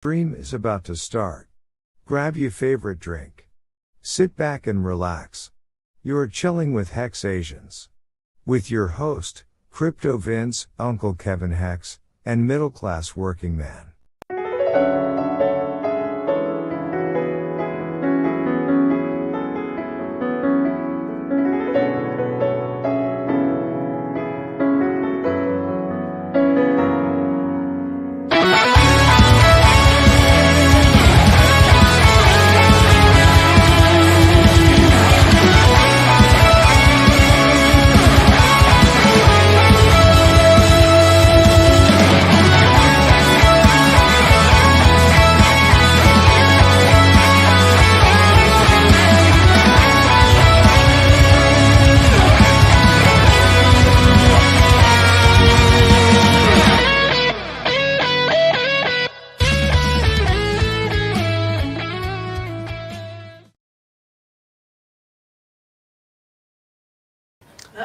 Stream is about to start. Grab your favorite drink. Sit back and relax. You're chilling with HexAsians. With your host, Crypto Vince, Uncle Kevin Hex, and middle class working man.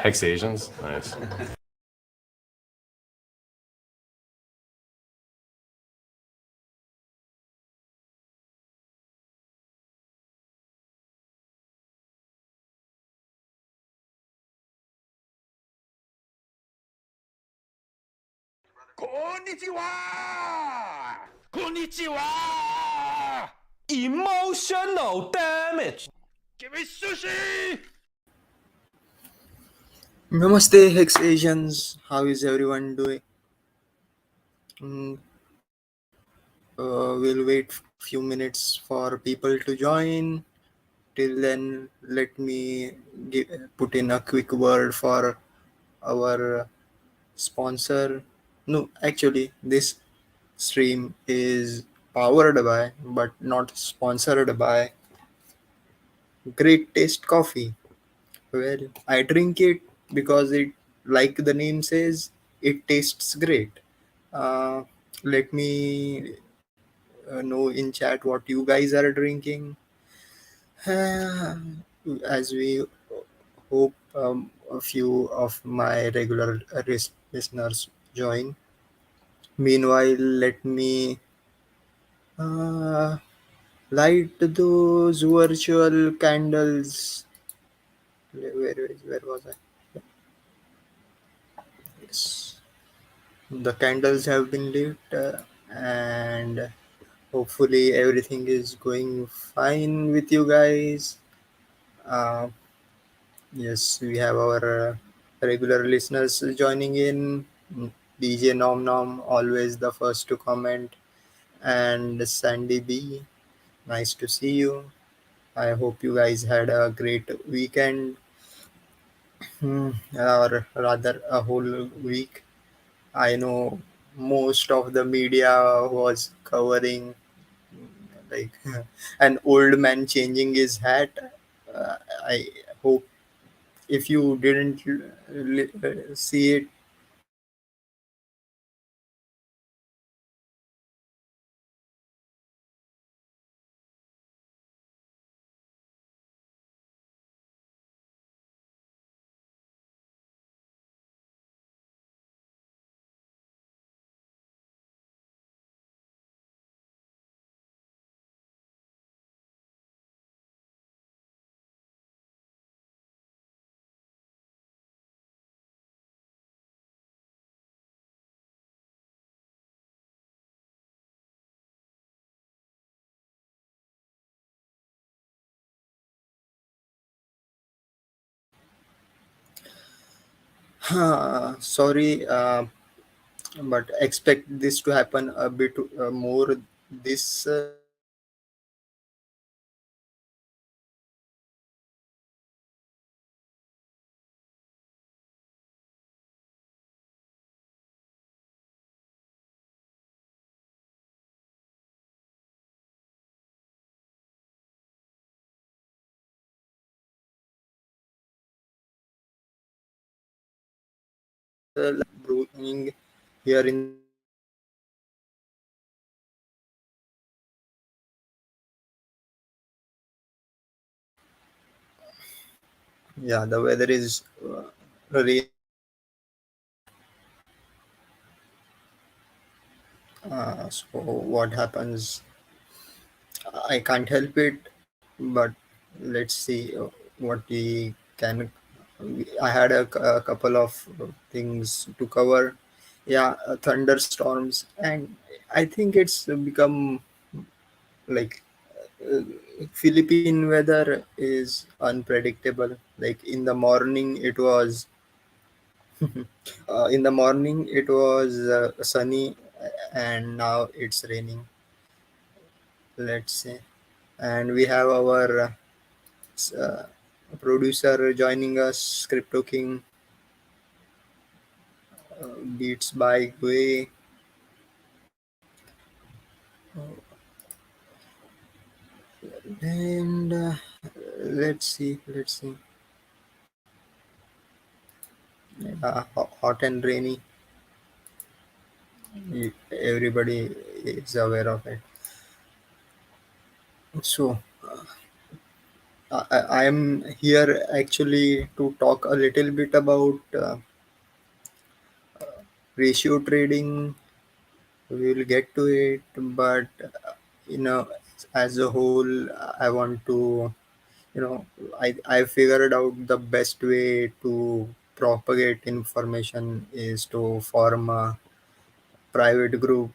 HexAsians? Nice. Konnichiwa! Konnichiwa! Emotional damage! Give me sushi! Namaste, HexAsians. How is everyone doing? We'll wait few minutes for people to join. Till then, let me put in a quick word for our sponsor. No, actually, this stream is powered by, but not sponsored by, Great Taste Coffee. Well, I drink it because it, like the name says, it tastes great. Uh, Let me know in chat what you guys are drinking. As we hope a few of my regular listeners join. Meanwhile, let me uh, light those virtual candles. Where was I? Yes. The candles have been lit, and hopefully everything is going fine with you guys. Uh, yes, we have our regular listeners joining in. DJ Nom Nom, always the first to comment, and Sandy B. Nice to see you. I hope you guys had a great weekend, or rather a whole week. I know most of the media was covering like an old man changing his hat. I hope if you didn't see it, sorry, but expect this to happen a bit more this brewing here in. Yeah, the weather is rain. So what happens, I can't help it, but let's see what we can. I had a couple of things to cover. Yeah, thunderstorms, and I think it's become like uh, Philippine weather is unpredictable. Like in the morning it was sunny, and now it's raining. Let's say, and we have our uh, producer joining us, Crypto King, beats by Gui. And let's see. Hot and rainy. Everybody is aware of it. So I am here actually to talk a little bit about ratio trading. We will get to it, but you know, as a whole, I want to, you know, I figured out the best way to propagate information is to form a private group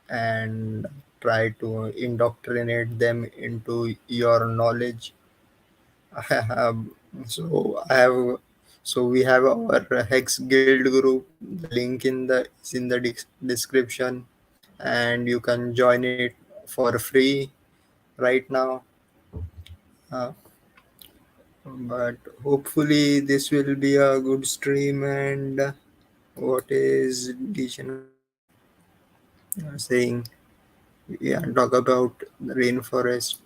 and try to indoctrinate them into your knowledge. So I have, so we have our Hex Guild group. The link is in the description, and you can join it for free right now. Uh, but hopefully this will be a good stream. And what is Dishan saying? Yeah, talk about the rainforest.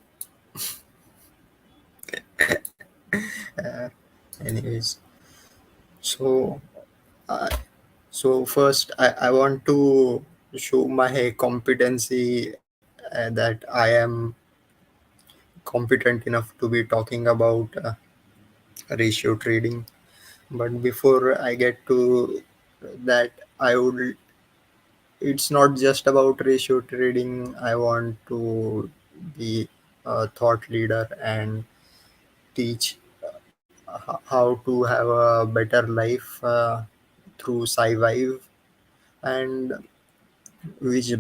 Anyways, so uh, so first I want to show my competency, that I am competent enough to be talking about ratio trading. But before I get to that, I would, it's not just about ratio trading. I want to be a thought leader and teach how to have a better life through sci and which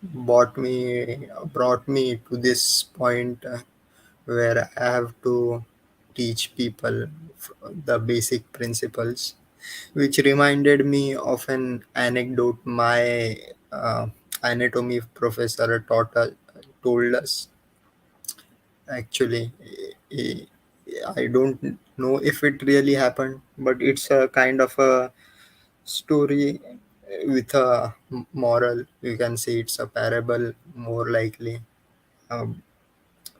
brought me to this point where I have to teach people the basic principles, which reminded me of an anecdote my anatomy professor told us. Actually, eh, I don't know if it really happened, but it's a kind of a story with a moral. You can say it's a parable, more likely. Um,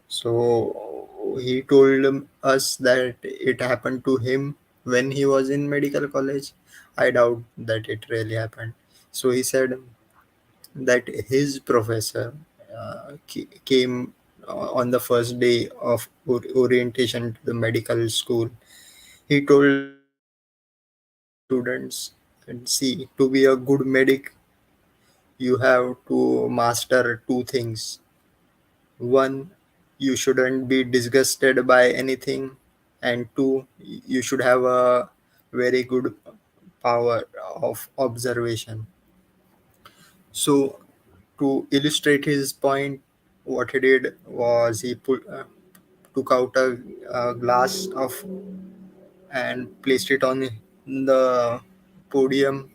so he told us that it happened to him when he was in medical college. I doubt that it really happened. So he said that his professor came on the first day of orientation to the medical school. He told his students, and see, to be a good medic, you have to master two things. One, you shouldn't be disgusted by anything, and two, you should have a very good power of observation. So, to illustrate his point, what he did was he took out a glass of and placed it on the podium.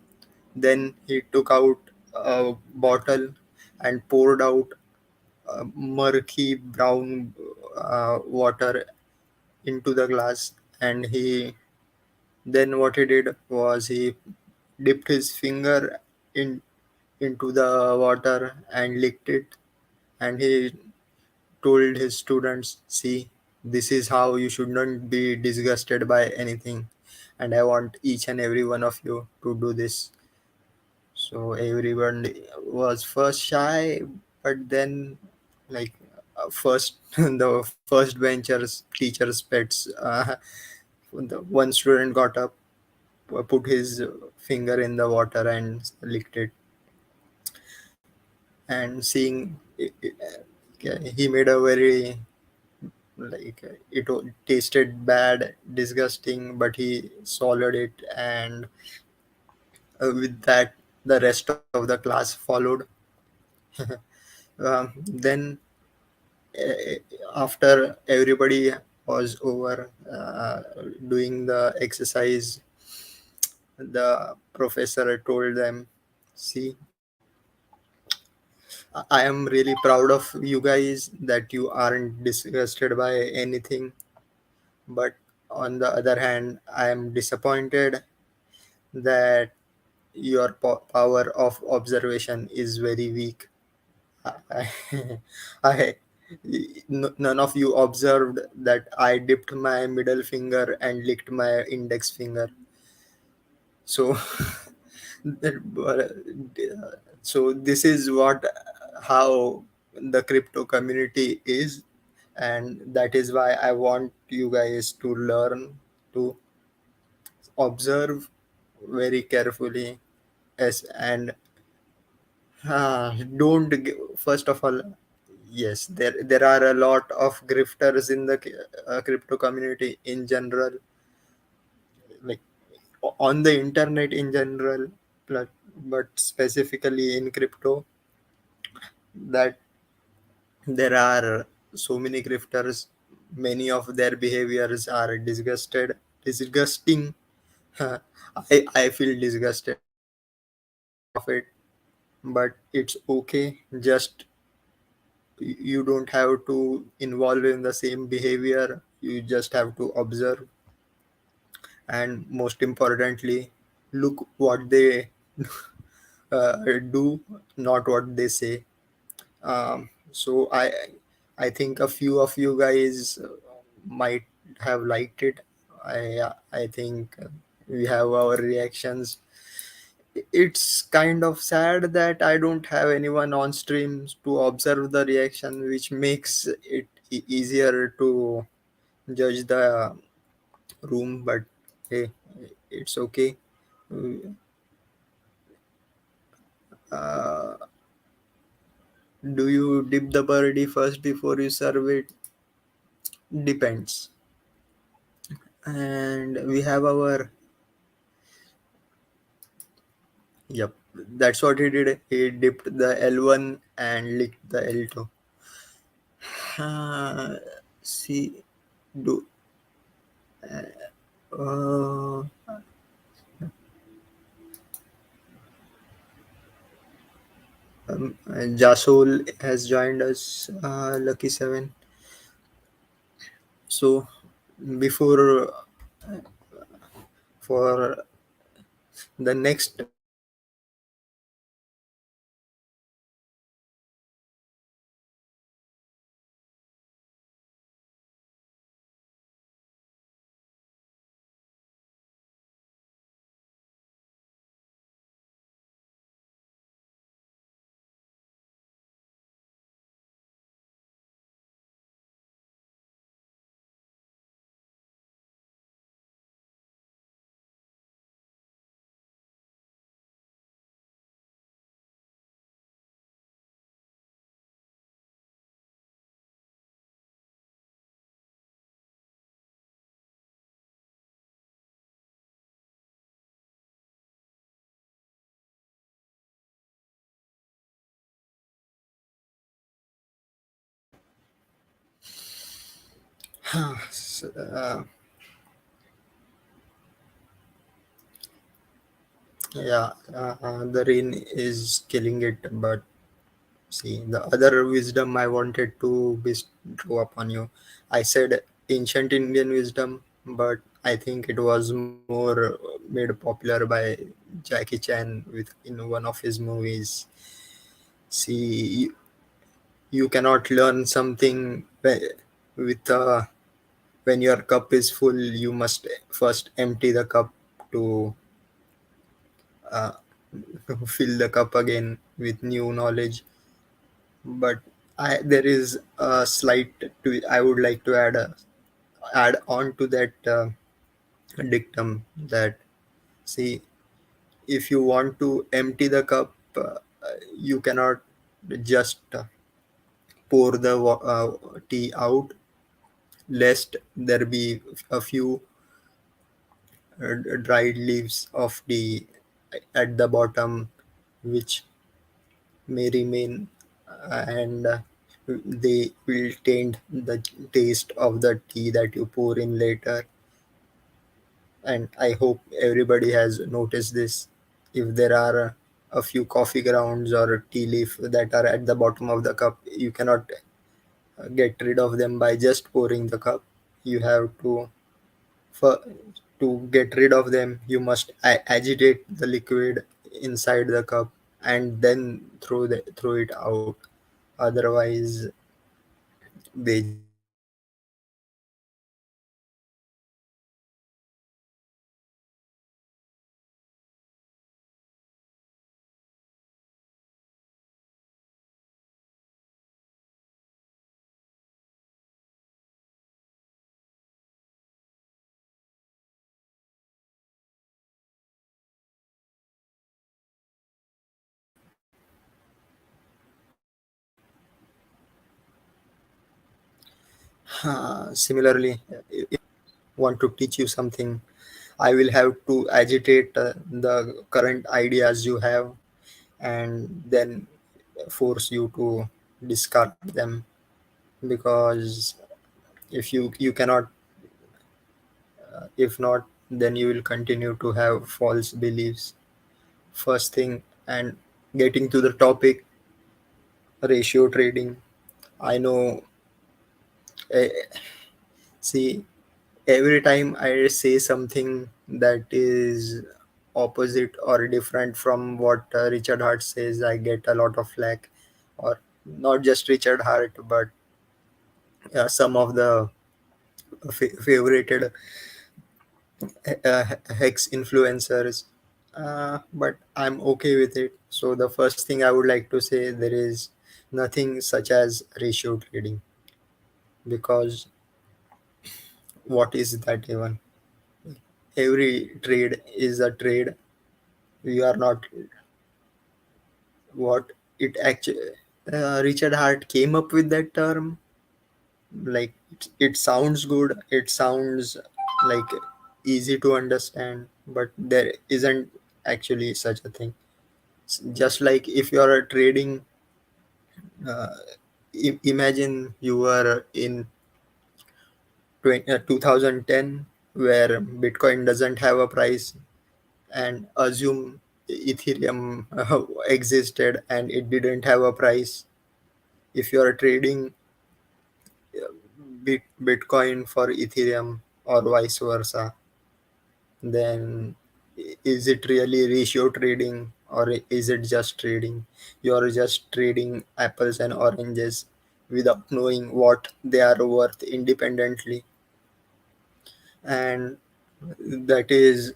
Then he took out a bottle and poured out murky brown water into the glass. And he, then what he did was he dipped his finger in into the water and licked it. And he told his students, see, this is how you should not be disgusted by anything, and I want each and every one of you to do this. So everyone was first shy, but then, like, first the first benchers teachers pets, the one student got up, put his finger in the water and licked it. and seeing he made a very, like, tasted bad, disgusting, but he swallowed it, and with that the rest of the class followed. Then uh, after everybody was over doing the exercise, the professor told them, see, I am really proud of you guys that you aren't disgusted by anything, but on the other hand, I am disappointed that your power of observation is very weak. I, I, none of you observed that I dipped my middle finger and licked my index finger. So, so this is what how the crypto community is, and that is why I want you guys to learn to observe very carefully, as and don't first of all, yes, there are a lot of grifters in the crypto community in general, like on the internet in general, but specifically in crypto, that there are so many grifters. Many of their behaviors are disgusting. I feel disgusted of it, but it's okay. Just you don't have to involve in the same behavior. You just have to observe, and most importantly, look what they do, not what they say. So I think a few of you guys might have liked it. I think we have our reactions. It's kind of sad that I don't have anyone on streams to observe the reaction, which makes it easier to judge the room. But hey, it's okay. Uh, do you dip the birdie first before you serve it? Depends. And we have our, yep, that's what he did. He dipped the L1 and licked the L2. Uh, see, do uh, Jasol has joined us, Lucky Seven. So before, for the next uh, yeah, the rain is killing it. But see, the other wisdom I wanted to bestow upon you, I said ancient Indian wisdom, but I think it was more made popular by Jackie Chan with in one of his movies. See, you cannot learn something with when your cup is full. You must first empty the cup to uh, fill the cup again with new knowledge. But there is a slight I would like to add on to that dictum, that see, if you want to empty the cup, you cannot. just pour the tea out, lest there be a few dried leaves of tea at the bottom, which may remain, and they will taint the taste of the tea that you pour in later. And I hope everybody has noticed this. If there are a few coffee grounds or tea leaf that are at the bottom of the cup, you cannot get rid of them by just pouring the cup. You have to, for to get rid of them, you must agitate the liquid inside the cup and then throw it out. Otherwise, they just similarly, if want to teach you something, I will have to agitate the current ideas you have and then force you to discard them, because if you cannot, if not, then you will continue to have false beliefs. First thing, and getting to the topic, ratio trading. I know, eh, see, every time I say something that is opposite or different from what Richard Hart says, I get a lot of flack. Or not just Richard Hart, but some of the favorited hex influencers. But I'm okay with it. So the first thing I would like to say, there is nothing such as ratio trading, because what is that even? Every trade is a trade. We are not what it actually. Richard Hart came up with that term. Like it sounds good. It sounds like easy to understand, but there isn't actually such a thing. Just like if you are trading, uh, imagine you were in 2010, where Bitcoin doesn't have a price, and assume Ethereum existed and it didn't have a price. If you are trading Bitcoin for Ethereum or vice versa, then is it really ratio trading, or is it just trading? You're just trading apples and oranges without knowing what they are worth independently. And that is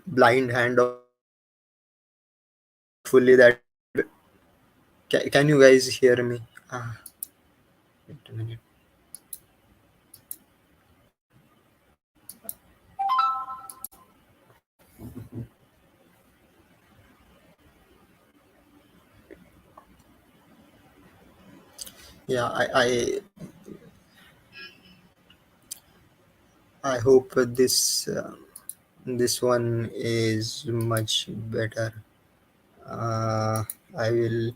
blind hand of fully that. Can you guys hear me? Wait a minute. Yeah, I hope this one is much better. uh, I will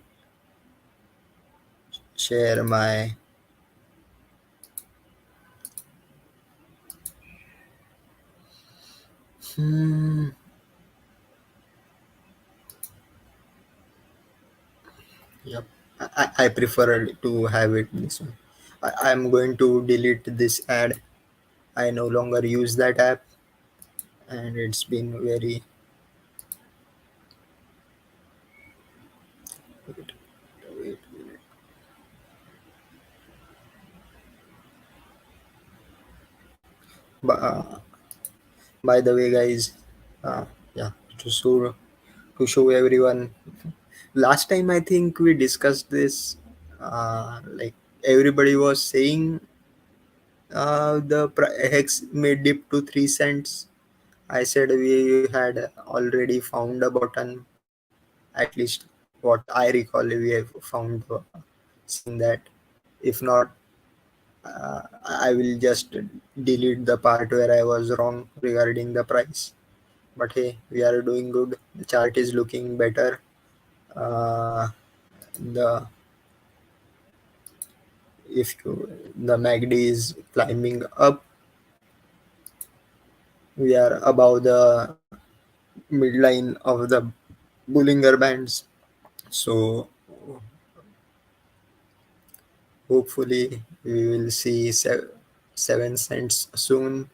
share my. Hmm, yep. I prefer to have it this one. I'm going to delete this ad. I no longer use that app, and it's been very uh, by the way, guys, uh, yeah, to show everyone. Last time I think we discussed this. Like everybody was saying, hex may dip to 3 cents. I said we had already found a button. At least what I recall, we have found saying that. If not, I will just delete the part where I was wrong regarding the price. But hey, we are doing good. The chart is looking better. Uh, the if you, the MACD is climbing up, we are above the midline of the Bollinger Bands. So hopefully we will see 7 cents soon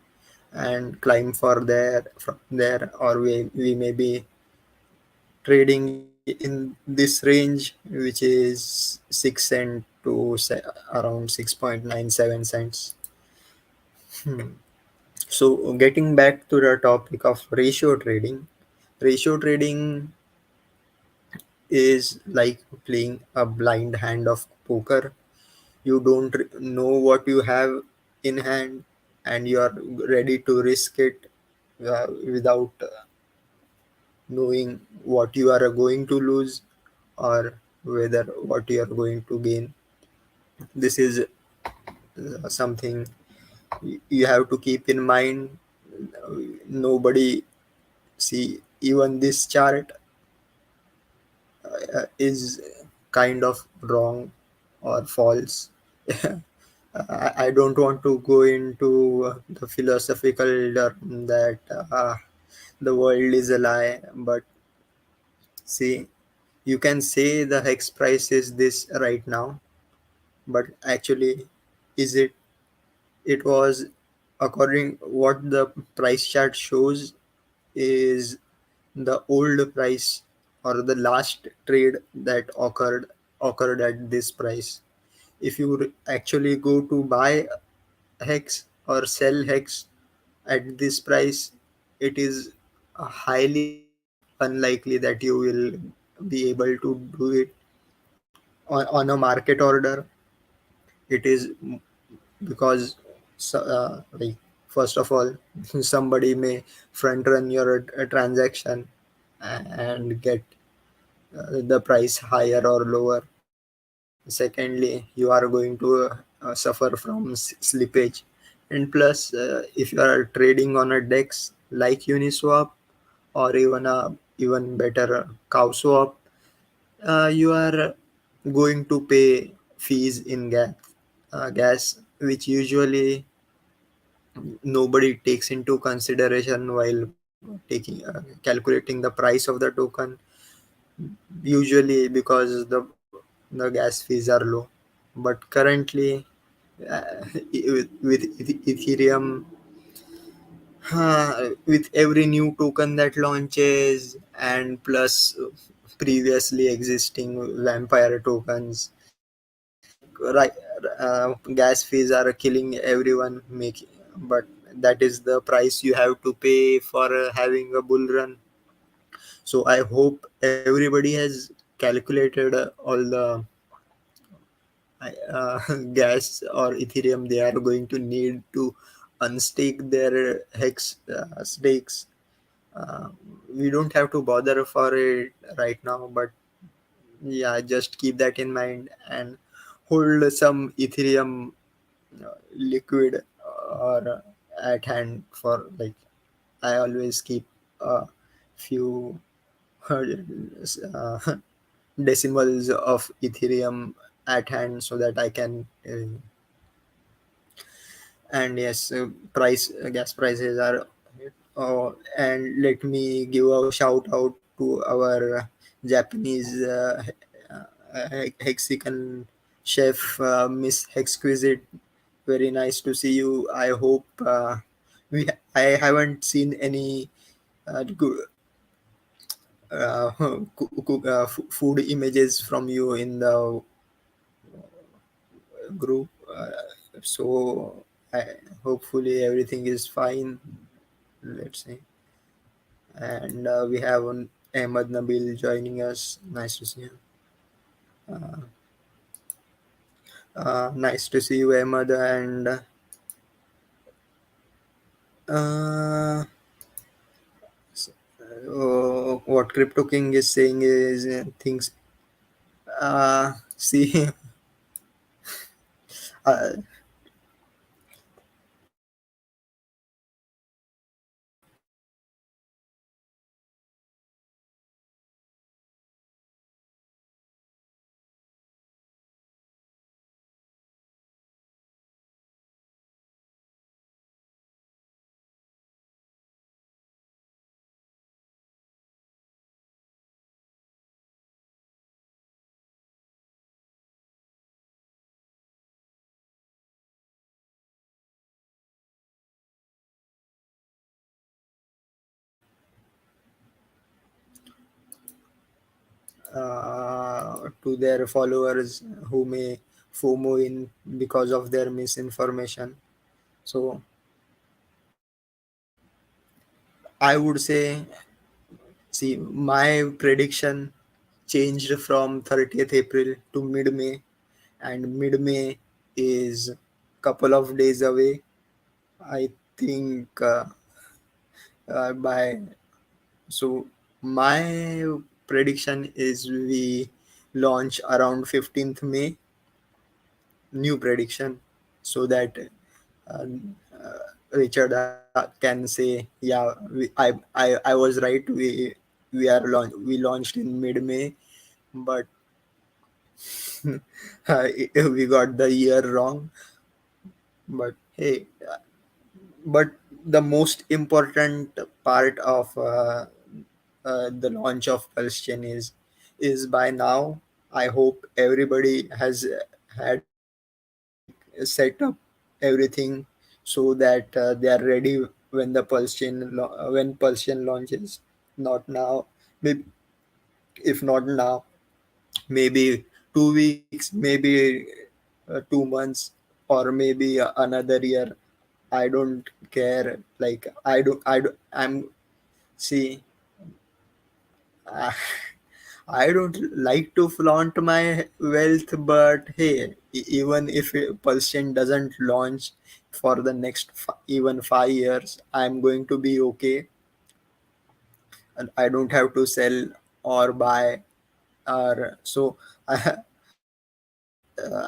and climb for there from there, or we may be trading in this range, which is 6 cent to around 6.97 cents. So getting back to the topic of ratio trading is like playing a blind hand of poker. You don't know what you have in hand, and you are ready to risk it without knowing what you are going to lose or whether what you are going to gain. This is something you have to keep in mind. Nobody see, even this chart is kind of wrong or false. I don't want to go into the philosophical term that the world is a lie, but see, you can say the hex price is this right now, but actually, is it? It was, according what the price chart shows, is the old price or the last trade that occurred at this price. If you actually go to buy hex or sell hex at this price, it is highly unlikely that you will be able to do it on a market order. It is because like, first of all, somebody may front run your transaction and get the price higher or lower. Secondly, you are going to suffer from slippage, and plus if you are trading on a dex like Uniswap or even a even better cow swap, you are going to pay fees in gas, which usually nobody takes into consideration while taking calculating the price of the token, usually because the gas fees are low. But currently, with Ethereum, with every new token that launches, and plus previously existing vampire tokens, like gas fees are killing everyone, making, but that is the price you have to pay for having a bull run. So I hope everybody has calculated all the uh, gas or Ethereum they are going to need to unstake their hex stakes. Uh, we don't have to bother for it right now, but yeah, just keep that in mind and hold some Ethereum liquid or at hand. For like, I always keep a few uh, decimals of Ethereum at hand so that I can and yes, gas prices are and let me give a shout out to our Japanese Hexican chef, Miss Hexquisite. Very nice to see you. I hope we I haven't seen any good uh, food images from you in the group. So I, hopefully everything is fine. Let's say, and we have Ahmad Nabil joining us. Nice to see you. Nice to see you, Ahmad. And uh, what Crypto King is saying is things. See, uh, to their followers who may FOMO in because of their misinformation. So I would say, see, my prediction changed from 30th April to mid May, and mid May is couple of days away. I think by so my prediction is we launch around 15th May, new prediction, so that uh, Richard can say, yeah, I was right. We launched in mid May, but we got the year wrong. But hey, but the most important part of the launch of Pulse Chain is by now. I hope everybody has had set up everything so that they are ready when the when Pulse Chain launches. Not now, maybe if not now, maybe 2 weeks, maybe 2 months, or maybe another year. I don't care. Like I'm see. Uh, I don't like to flaunt my wealth, but hey, even if Pulsion doesn't launch for the next even 5 years, I'm going to be okay, and I don't have to sell or buy. Or so I,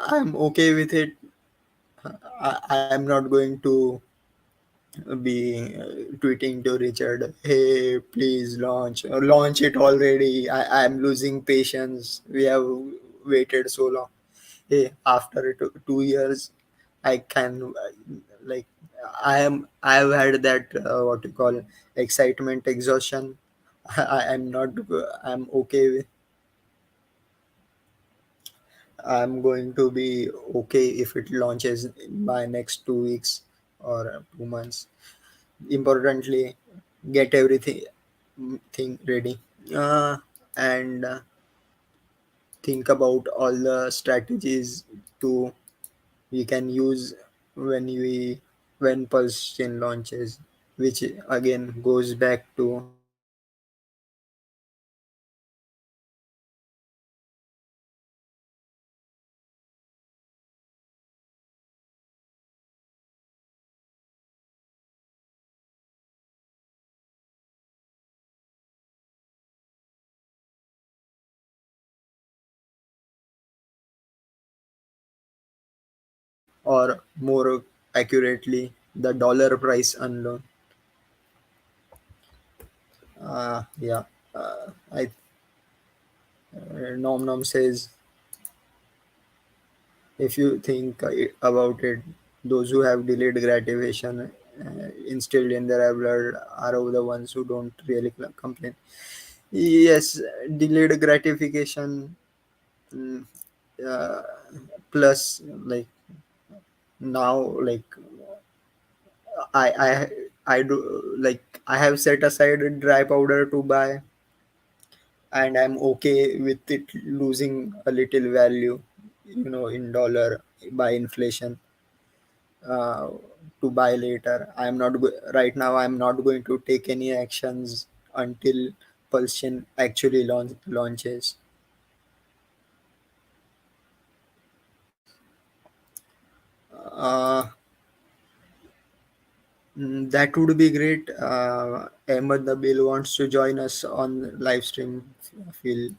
I'm okay with it. I'm not going to be tweeting to Richard, "Hey, please launch it already. I'm losing patience. We have waited so long. Hey, after 2 years, I can like I've had that what you call excitement exhaustion. I'm not. I'm okay with. I'm going to be okay if it launches by next 2 weeks or 2 months. Importantly, get everything thing ready, uh, and think about all the strategies to we can use when when Pulse Chain launches, which again goes back to or more accurately the dollar price unknown. Yeah, I Nom Nom says, if you think about it, those who have delayed gratification instilled in their blood are the ones who don't really complain. Yes, delayed gratification, mm, uh, plus like now, like I I I do like I have set aside a dry powder to buy, and I'm okay with it losing a little value, in dollar by inflation. to buy later. Right now. I'm not going to take any actions until Pulse Chain actually launches. Uh, that would be great. Ahmed Nabil wants to join us on live stream. Feel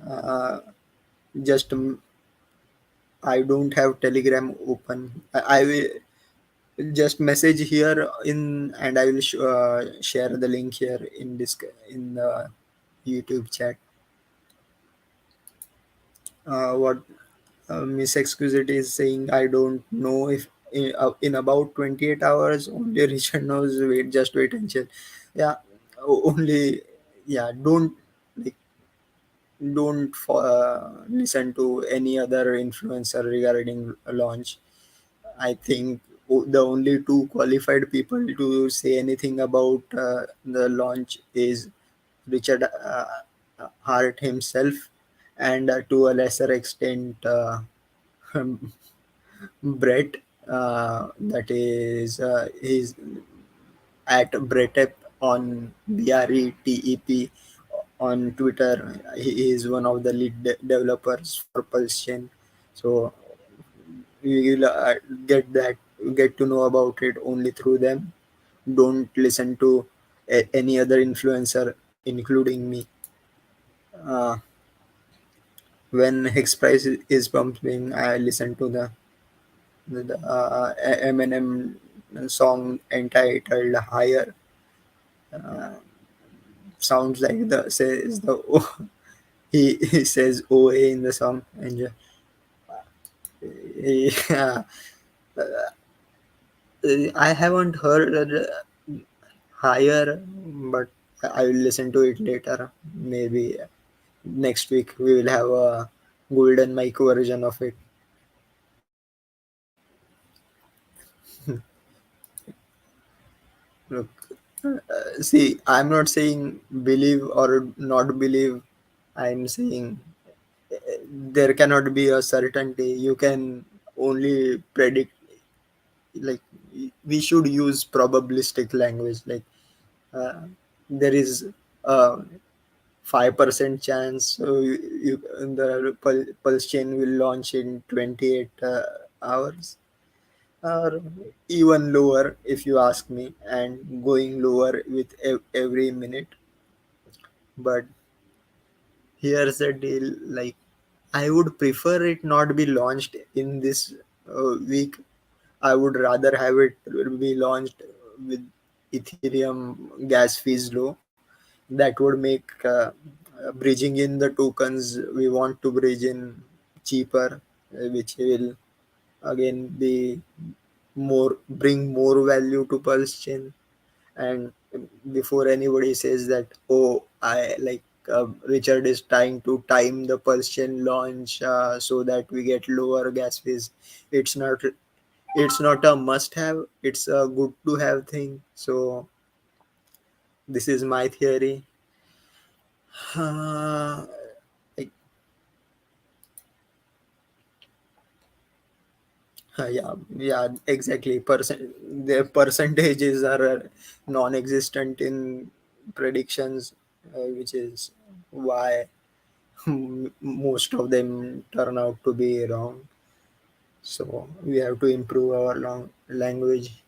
uh, just I don't have Telegram open. I will just message here in, and I will share the link here in the YouTube chat. What Miss Exquisite is saying, I don't know if in about 28 hours. Only Richard knows. Wait, just wait until. Yeah, only. Yeah, like don't listen to any other influencer regarding a launch. I think the only two qualified people to say anything about the launch is Richard Hart himself, and to a lesser extent Brett. That is he's at Bretep on BRETEP on Twitter. He is one of the lead developers for Pulse Chain. So we will get to know about it only through them. Don't listen to any other influencer, including me. Uh, when Hex price is pumping, I listen to the Eminem song entitled "Higher." Uh, Sounds like the says the he says OA in the song, and yeah, I haven't heard higher, but I will listen to it later. Maybe next week we will have a golden mic version of it. Look, see, I'm not saying believe or not believe. I'm saying there cannot be a certainty. You can only predict. Like we should use probabilistic language. Like uh, there is a 5% chance the pulse chain will launch in 28 hours, or even lower if you ask me, and going lower with every minute. But here's the deal, like I would prefer it not be launched in this week. I would rather have it be launched with Ethereum gas fees low. That would make bridging in the tokens we want to bridge in cheaper, which will again be more bring more value to Pulse chain. And before anybody says that, oh, I like Richard is trying to time the Pulse chain launch so that we get lower gas fees. It's not. It's not a must have. It's a good to have thing. So this is my theory. Like, yeah, exactly. The percentages are non-existent in predictions, which is why most of them turn out to be wrong. So we have to improve our long language.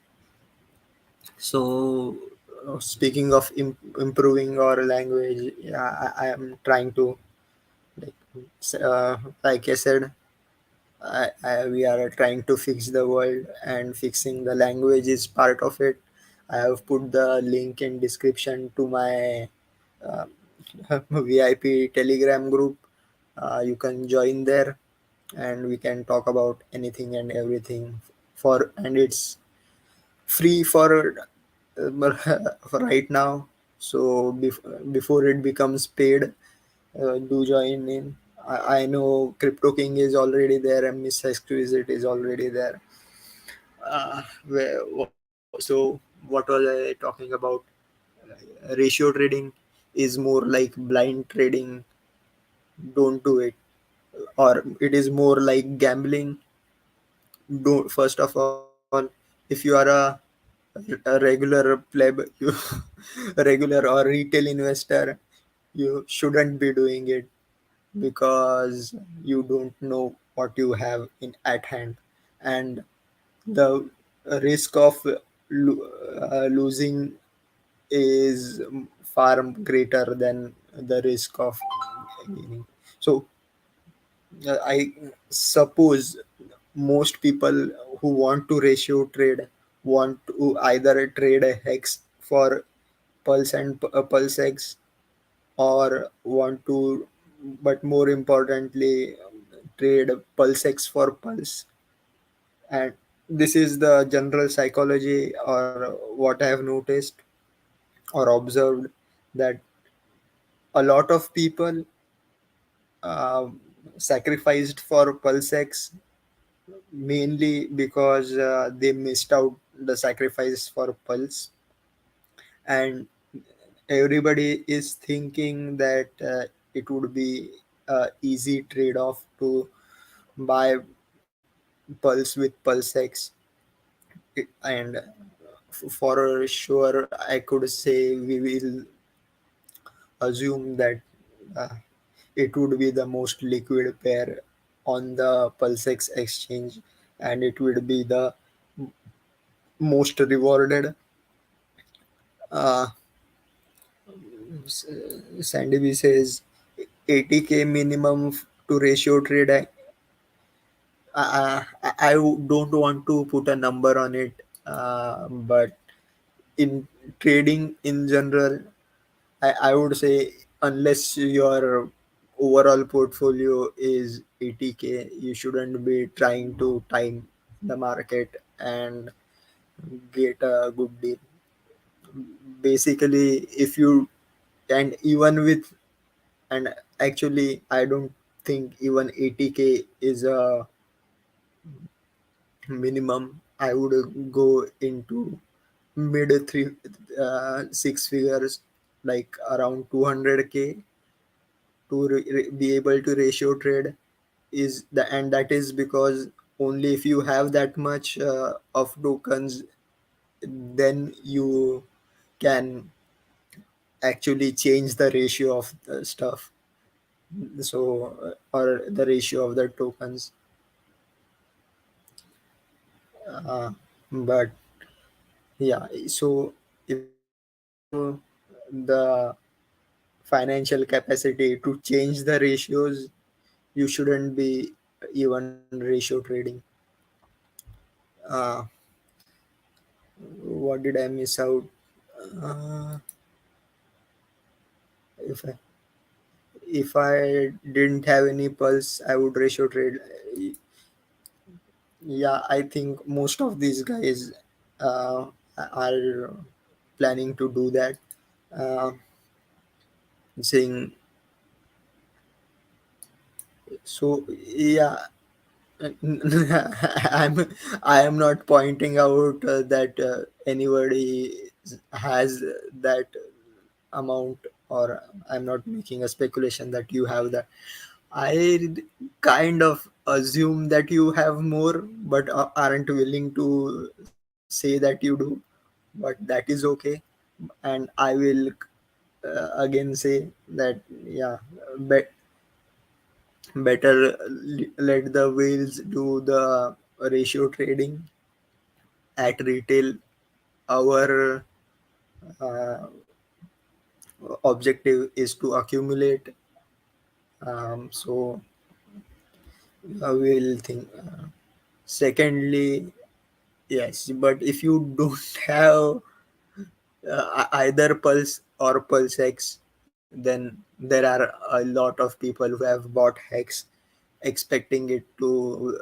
So speaking of improving our language, yeah, I am trying to like like I said, we are trying to fix the world, and fixing the language is part of it. I have put the link in description to my uh, VIP Telegram group. You can join there, and we can talk about anything and everything. And it's free for right now. So before it becomes paid, do join in. I know Crypto King is already there, and Miss Exquisite is already there. So what was I talking about? Ratio trading is more like blind trading. Don't do it. Or it is more like gambling. Don't, first of all, if you are a regular pleb, you a regular or retail investor, you shouldn't be doing it because you don't know what you have in at hand, and the risk of losing is far greater than the risk of gaining. So I suppose most people who want to ratio trade want to either trade a hex for pulse and pulse hex, or want to, but more importantly, trade pulse hex for pulse. And this is the general psychology, or what I have noticed or observed, that a lot of people uh, sacrificed for pulse hex mainly because they missed out the sacrifice for pulse, and everybody is thinking that it would be a easy trade-off to buy pulse with pulse X. And for sure I could say we will assume that uh, it would be the most liquid pair on the pulsex exchange, and it would be the most rewarded. uh, Sandy B says 80K minimum to ratio trade. I don't want to put a number on it, but in trading in general, I would say unless your overall portfolio is 80K, you shouldn't be trying to time the market and get a good deal. Basically, if you, and even with, and actually, I don't think even 80K is a minimum. I would go into mid three, six figures, like around 200K to be able to ratio trade. Is the, and that is because only if you have that much of tokens, then you can actually change the ratio of the stuff. So or the ratio of the tokens. uh, but yeah, so if you have the financial capacity to change the ratios, you shouldn't be even ratio trading. uh, what did I miss out? uh, if I, if I didn't have any pulse, I would ratio trade. Yeah, I think most of these guys uh, are planning to do that. uh, Saying so, yeah. I'm I am not pointing out that anybody has that amount, or I'm not making a speculation that you have that. I kind of assume that you have more, but aren't willing to say that you do. But that is okay, and I will again say that, yeah, bet better let the whales do the ratio trading at retail. Our uh, objective is to accumulate. So we'll think. Secondly, yes, but if you don't have either pulse or pulse X, then there are a lot of people who have bought hex expecting it to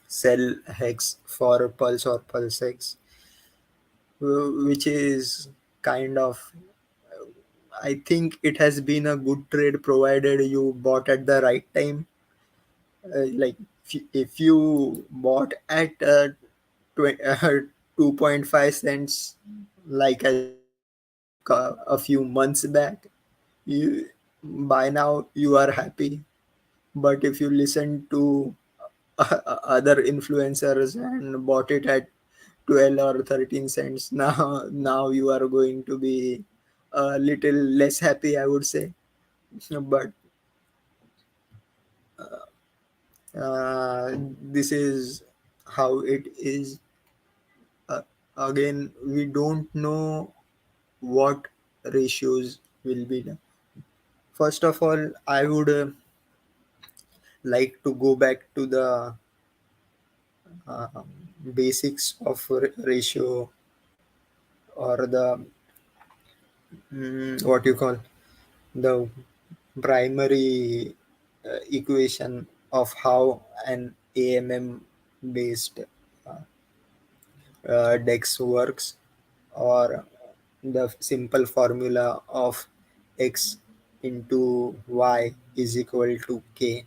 sell hex for pulse or pulse X, which is kind of, I think it has been a good trade provided you bought at the right time. Like if you bought at 2.5 cents, like I said, a few months back, you by now you are happy. But if you listen to other influencers and bought it at 12 or 13 cents. Now you are going to be a little less happy, I would say. But this is how it is. uh, Again, we don't know what ratios will be done. First of all, I would like to go back to the uh, basics of ratio, or the what you call the primary equation of how an AMM based DEX works, or the simple formula of x into y is equal to k.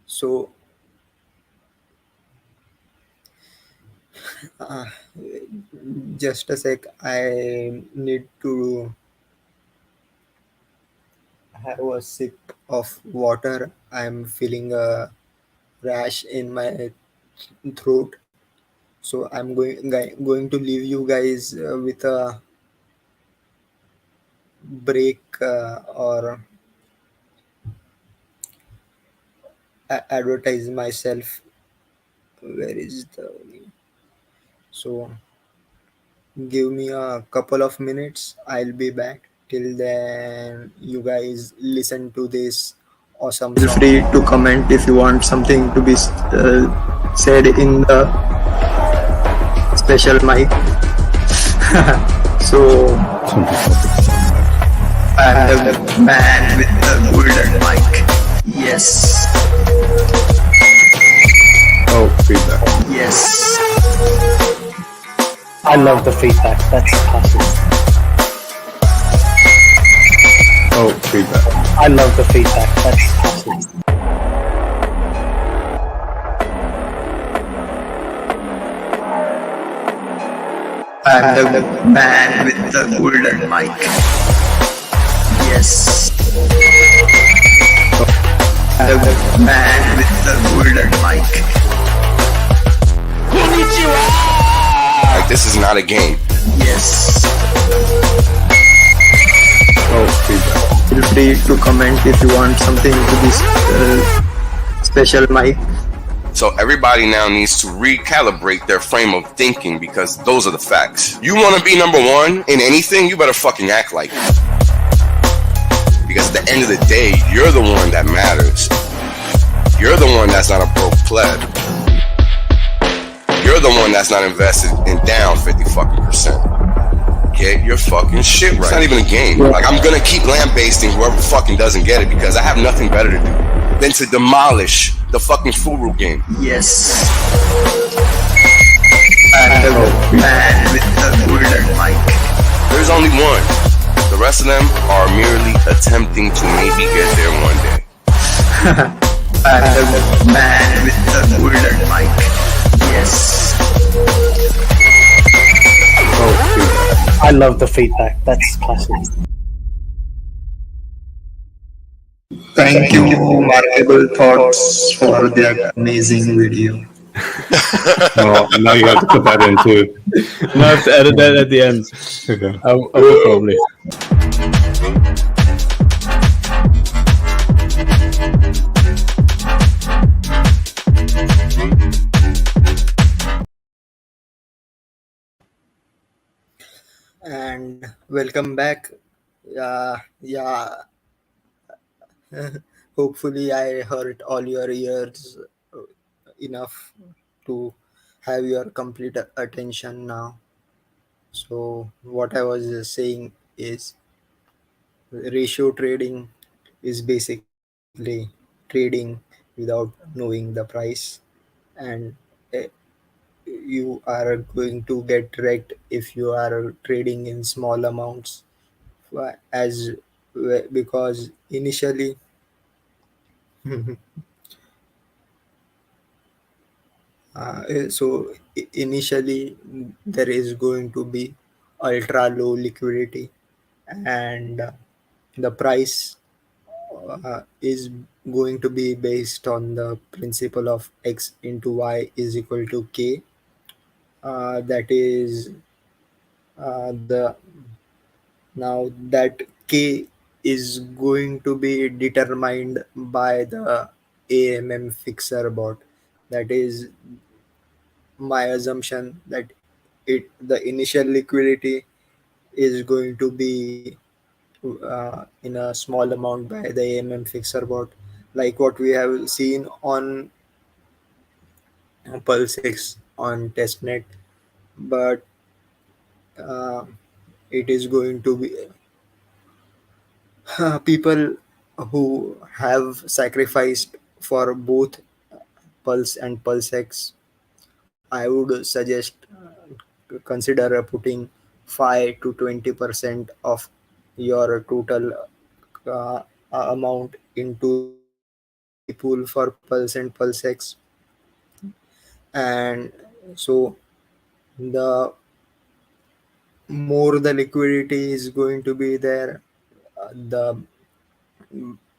So uh, just a sec, I need to have a sip of water. I'm feeling a rash in my throat, so I'm going to leave you guys with a break, or advertise myself. Where is the so give me a couple of minutes, I'll be back. Till then, you guys listen to this awesome song. Feel free to comment if you want something to be said in the special mic. So I'm the man with the golden mic. Yes. Oh, feedback. Yes. I love the feedback. That's classic. Oh, feedback. I love the feedback. That's classic. I'm the man with the golden mic. Yes. I'm the man with the golden mic. Like, this is not a game. Yes. Oh, feedback. Feel free to comment if you want something to be special mic. So everybody now needs to recalibrate their frame of thinking, because those are the facts. You want to be number one in anything, you better fucking act like it. Because at the end of the day, you're the one that matters. You're the one that's not a broke pleb. You're the one that's not invested in down 50%. Get your fucking shit right. It's not even a game. Like, I'm gonna keep lambasting whoever fucking doesn't get it, because I have nothing better to do than to demolish the fucking Furu game. Yes. I'm the man with the golden mic. There's only one. The rest of them are merely attempting to maybe get there one day. I'm the man with the golden mic. Yes. Oh, feedback. I love the feedback. That's classic. Thank you, Markable Thoughts, for the amazing video. Oh, now you have to put that in too. No, I have to edit that at the end. Okay. I will probably. And welcome back. Yeah. Hopefully, I hurt all your ears enough to have your complete attention now. So, what I was saying is, ratio trading is basically trading without knowing the price, and uh, you are going to get wrecked if you are trading in small amounts, as because initially initially there is going to be ultra low liquidity, and the price is going to be based on the principle of x into y is equal to k. That is the now that k is going to be determined by the AMM fixer bot. That is my assumption that the initial liquidity is going to be in a small amount by the AMM fixer bot, like what we have seen on Pulse X on testnet, but uh, it is going to be people who have sacrificed for both Pulse and Pulse X. I would suggest consider putting 5 to 20% of your total uh, amount into the liquidity pool for Pulse and Pulse X. And so the more the liquidity is going to be there, the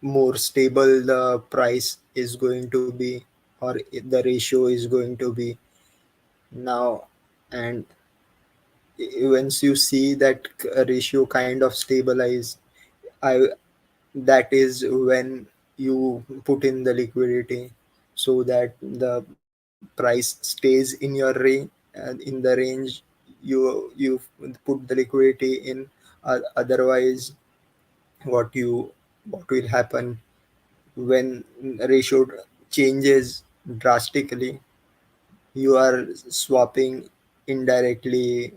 more stable the price is going to be, or the ratio is going to be now. And once you see that ratio kind of stabilize, I that is when you put in the liquidity, so that the price stays in your range, in the range you put the liquidity in. Otherwise, what you what will happen when ratio changes drastically, you are swapping indirectly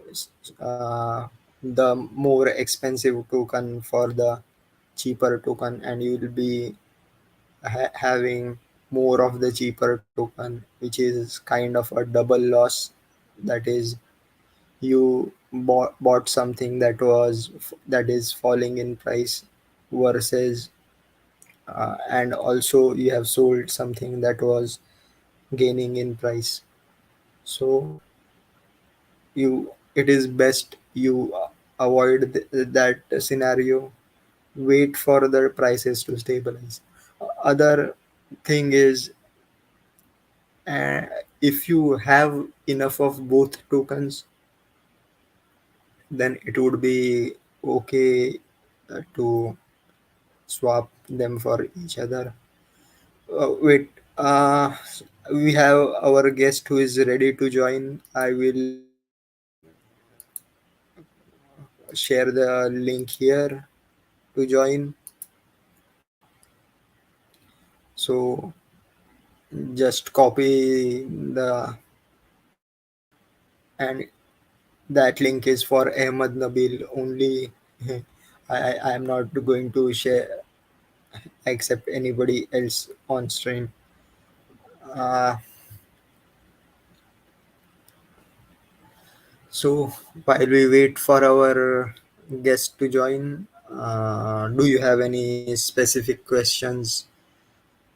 the more expensive token for the cheaper token, and you will be having more of the cheaper token, which is kind of a double loss. That is, you bought something that is falling in price, versus and also you have sold something that was gaining in price. So you it is best you avoid that scenario. Wait for the prices to stabilize. Other thing is, uh, if you have enough of both tokens, then it would be okay to swap them for each other. Wait, we have our guest who is ready to join. I will share the link here to join. So just copy the and that link is for Ahmed Nabil only. I am not going to share accept anybody else on stream. Uh, so while we wait for our guest to join, do you have any specific questions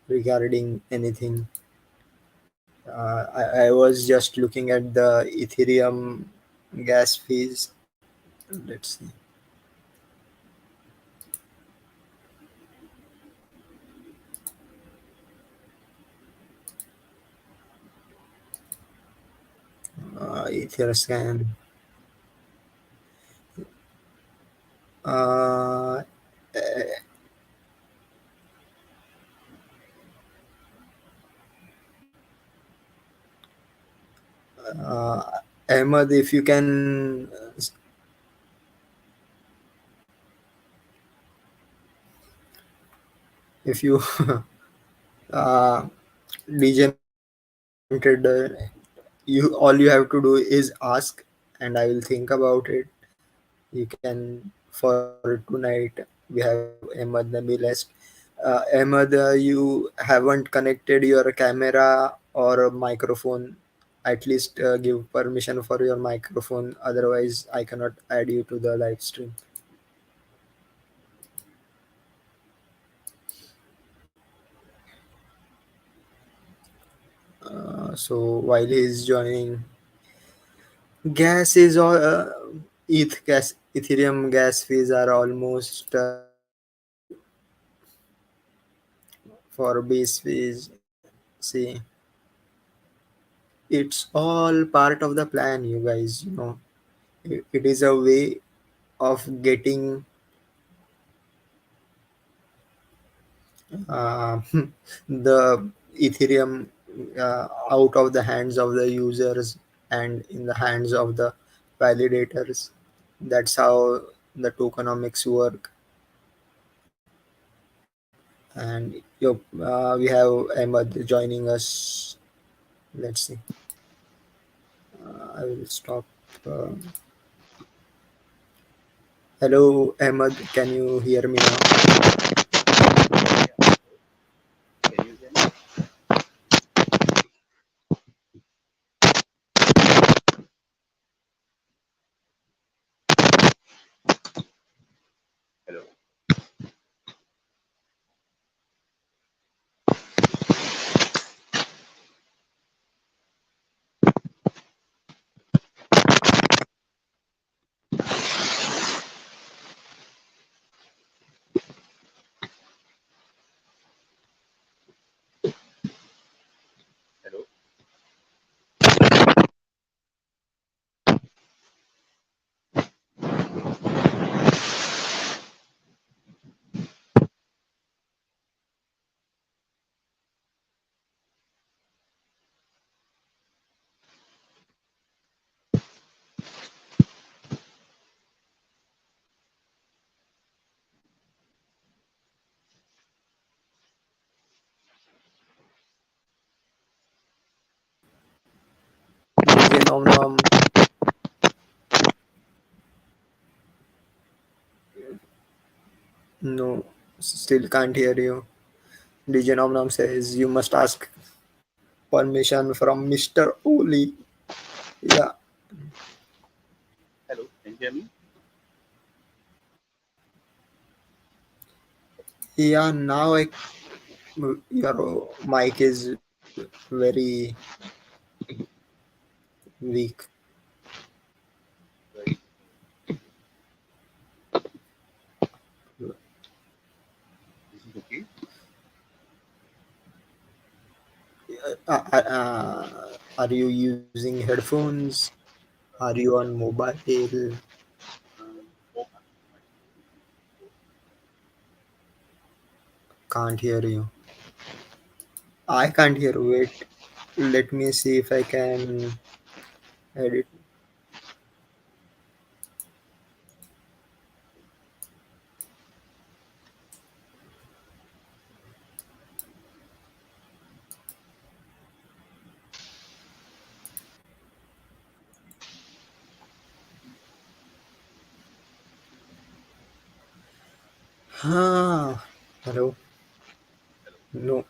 regarding anything? I was just looking at the Ethereum gas fees. Let's see. Etherscan. Uh, uh, Ahmed, if you can, if you uh, degenerated, you all you have to do is ask, and I will think about it. You can for tonight. We have Ahmed Nabil. Ahmed, you haven't connected your camera or microphone. At least give permission for your microphone. Otherwise, I cannot add you to the live stream. So while he's joining, gas is all Ethereum gas fees are almost for base fees. See, it's all part of the plan, you guys. It is a way of getting uh, the Ethereum out of the hands of the users and in the hands of the validators. That's how the tokenomics work. And we have Ahmed joining us. Let's see. I will stop. Uh, Hello, Ahmed. Can you hear me now? DJ Nom Nom. No, still can't hear you. DJ Nom Nom says you must ask permission from Mr. Oli. Yeah, yeah. Now your mic is very weak. Are you using headphones? Are you on mobile? Can't hear you. I can't hear. Wait, let me see if I can edit. Ah, hello. No.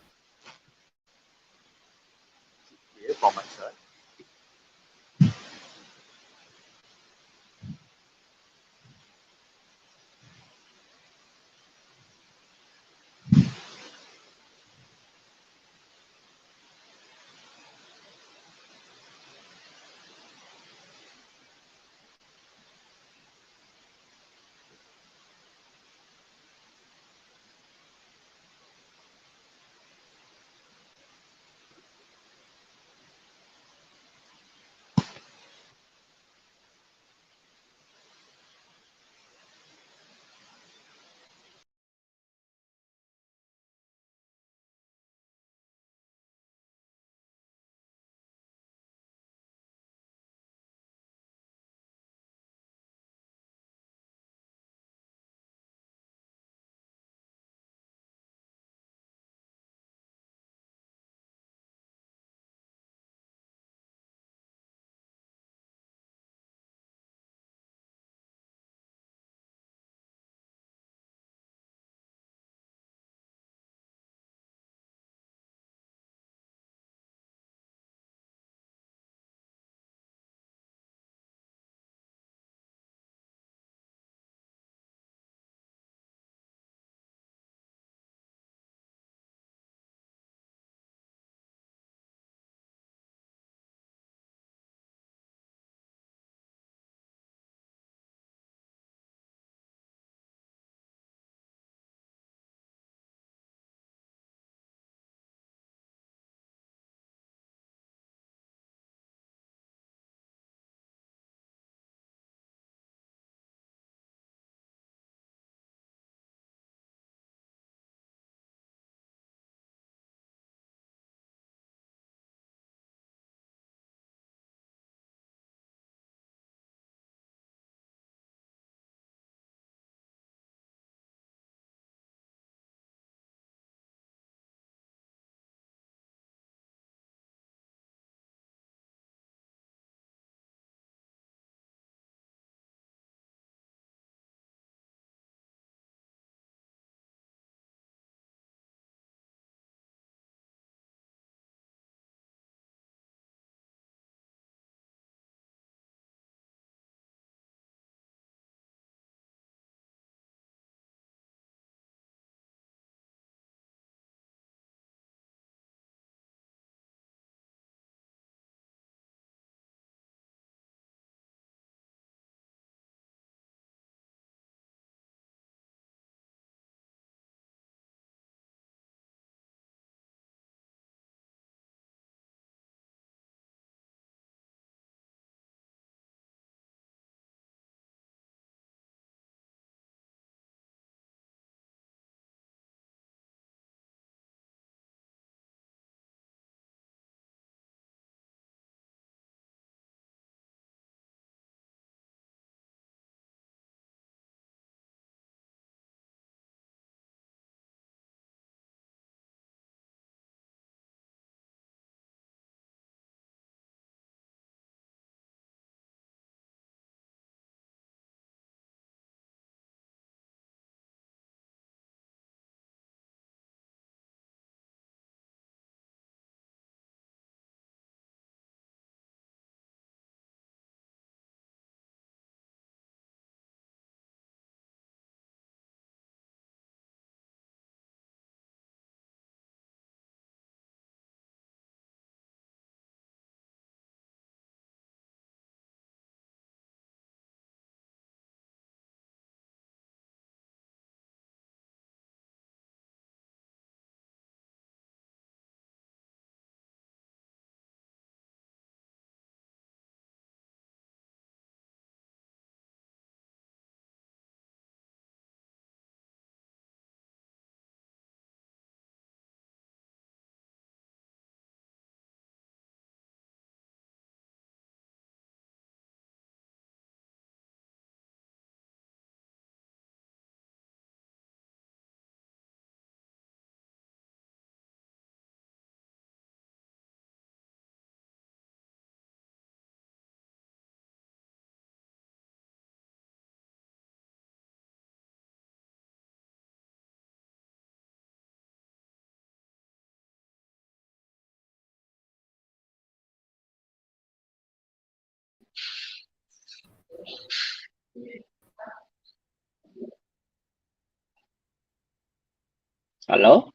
Hello?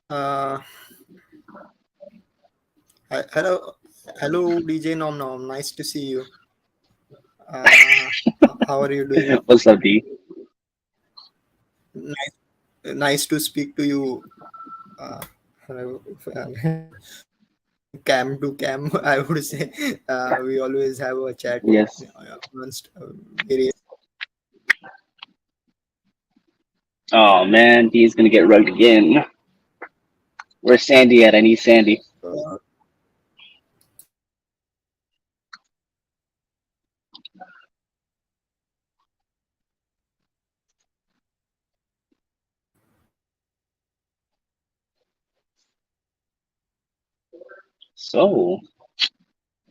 Hello, DJ Nom Nom. Nice to see you. How are you doing? What's up, D? Nice to speak to you. Cam to cam, I would say. We always have a chat. Yes. Various. Oh man, D's gonna get rugged again. Where's Sandy at? I need Sandy. So,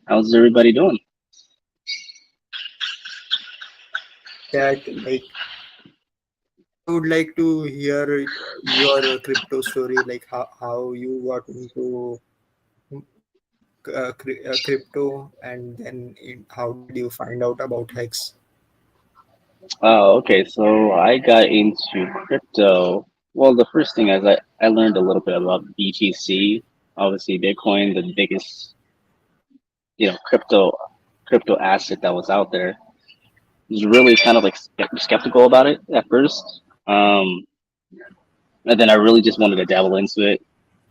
how's everybody doing? That like I would like to hear your crypto story, like how you got into crypto, and then how did you find out about Hex? Oh, okay. So I got into crypto. Well, the first thing is I learned a little bit about BTC. Obviously, Bitcoin, the biggest, crypto asset that was out there. Was really kind of like skeptical about it at first. And then I really just wanted to dabble into it.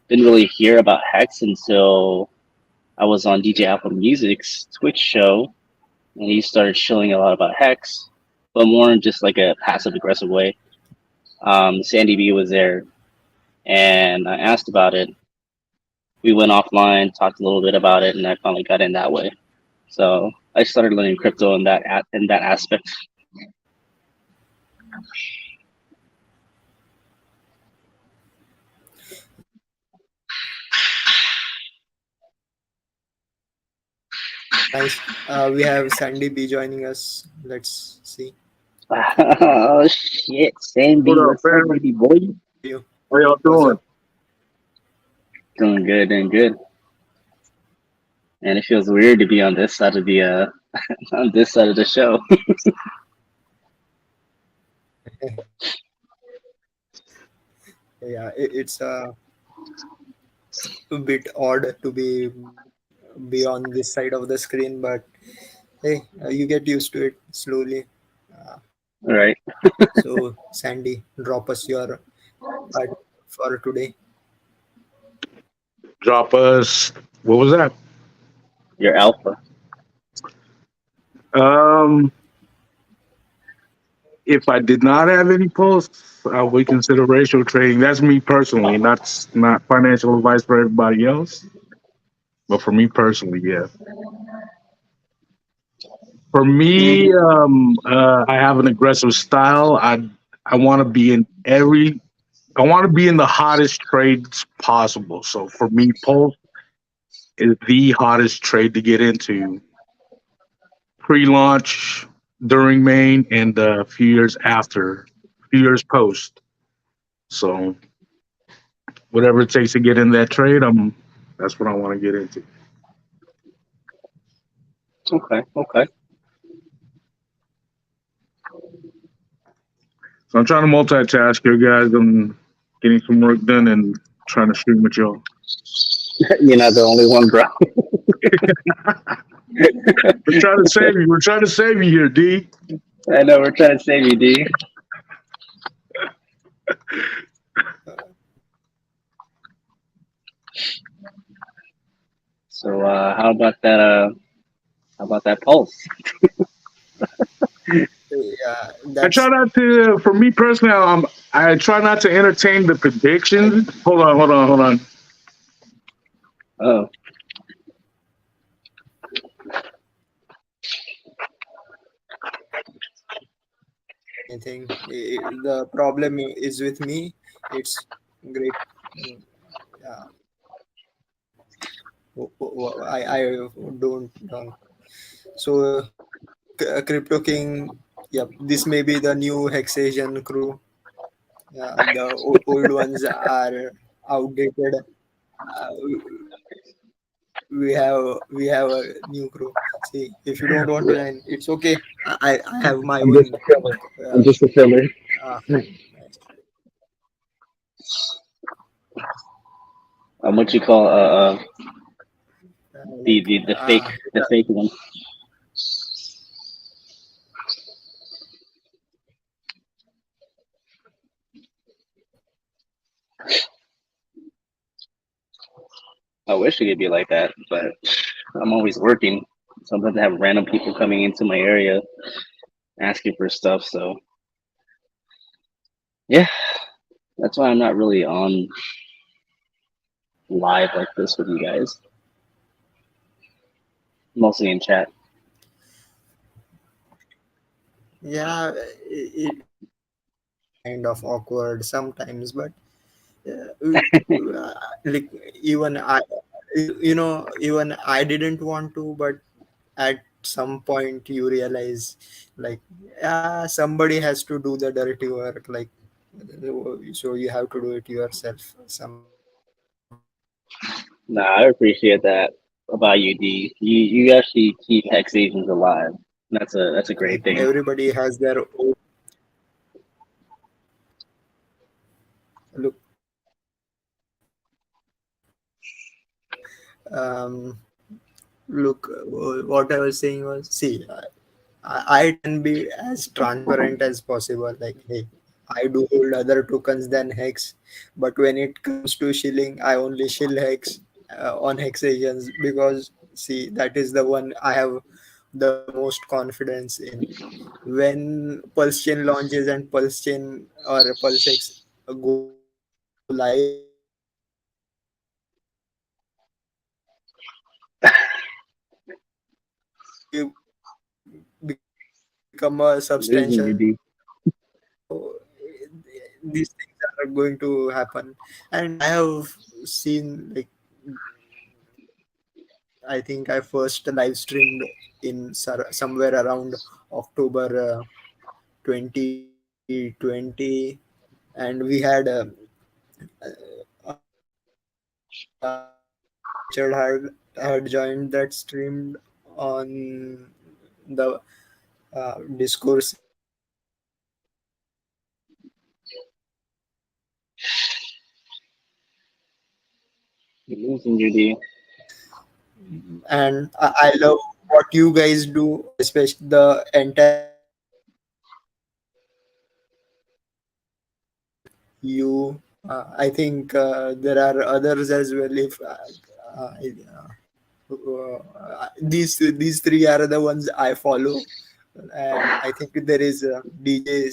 Didn't really hear about Hex until I was on DJ Apple Music's Twitch show, and he started showing a lot about Hex, but more in just like a passive aggressive way. Sandy B was there, and I asked about it. We went offline, talked a little bit about it, and I finally got in that way. So I started learning crypto in that aspect. Nice. We have Sandy B joining us. Let's see. Oh shit, Sandy, What up, what's up, family? baby boy? You. How y'all What's doing? up? Doing good, doing good. And it feels weird to be on this side of the on this side of the show. Yeah, it's a bit odd to be on this side of the screen, but hey, you get used to it slowly. All right, So, Sandy, drop us your part for today. Drop us. What was that? you're alpha. If I did not have any posts, I would consider racial trading. That's me personally. That's not financial advice for everybody else. But for me personally, yeah. For me, I have an aggressive style. I want to be in every. I want to be in the hottest trades possible. So for me, Pulse is the hottest trade to get into. Pre-launch, during main, and a few years after, few years post. So whatever it takes to get in that trade, that's what I want to get into. Okay, okay. So I'm trying to multitask here, guys. I'm getting some work done and trying to stream with y'all. You're not the only one, bro. We're trying to save you. We're trying to save you here, D. I know we're trying to save you, D. So how about that? How about that pulse? Yeah, I try not to. For me personally, I try not to entertain the predictions. Hold on. Oh, anything. The problem is with me. It's great. Yeah, I don't know. So, Crypto King. Yep, this may be the new HexAsian crew. Yeah, the old ones are outdated. Uh, we have a new crew. See, if you don't want to Yeah, join, it's okay. I have my I'm just a own. filler. I'm Uh, just a filler. uh, nice. What you call Like the fake one. I wish it could be like that, but I'm always working. Sometimes I have random people coming into my area asking for stuff. So yeah, that's why I'm not really on live like this with you guys. Mostly in chat. Yeah, it is kind of awkward sometimes, but like even I, even I didn't want to, but at some point you realize, like, yeah, somebody has to do the dirty work, like, so you have to do it yourself sometimes. Nah, I appreciate that about you, D. You actually keep HexAsians alive. That's a great Like thing. everybody has their own look. Um, look, what I was saying was, see, I try and be as transparent as possible. Like, hey, I do hold other tokens than Hex, but when it comes to shilling, I only shill Hex on HexAsians, because see, that is the one I have the most confidence in. When Pulse Chain launches and Pulse Chain or Pulse X go live, become a Losing substantial you, D. thing. So these things are going to happen, and I have seen, like, I think I first live streamed in somewhere around October 2020, and we had Richard had joined that streamed on the discourse Losing you, D. and I love what you guys do, especially the entire you. I think there are others as well. If these three are the ones I follow, and I think there is DJ.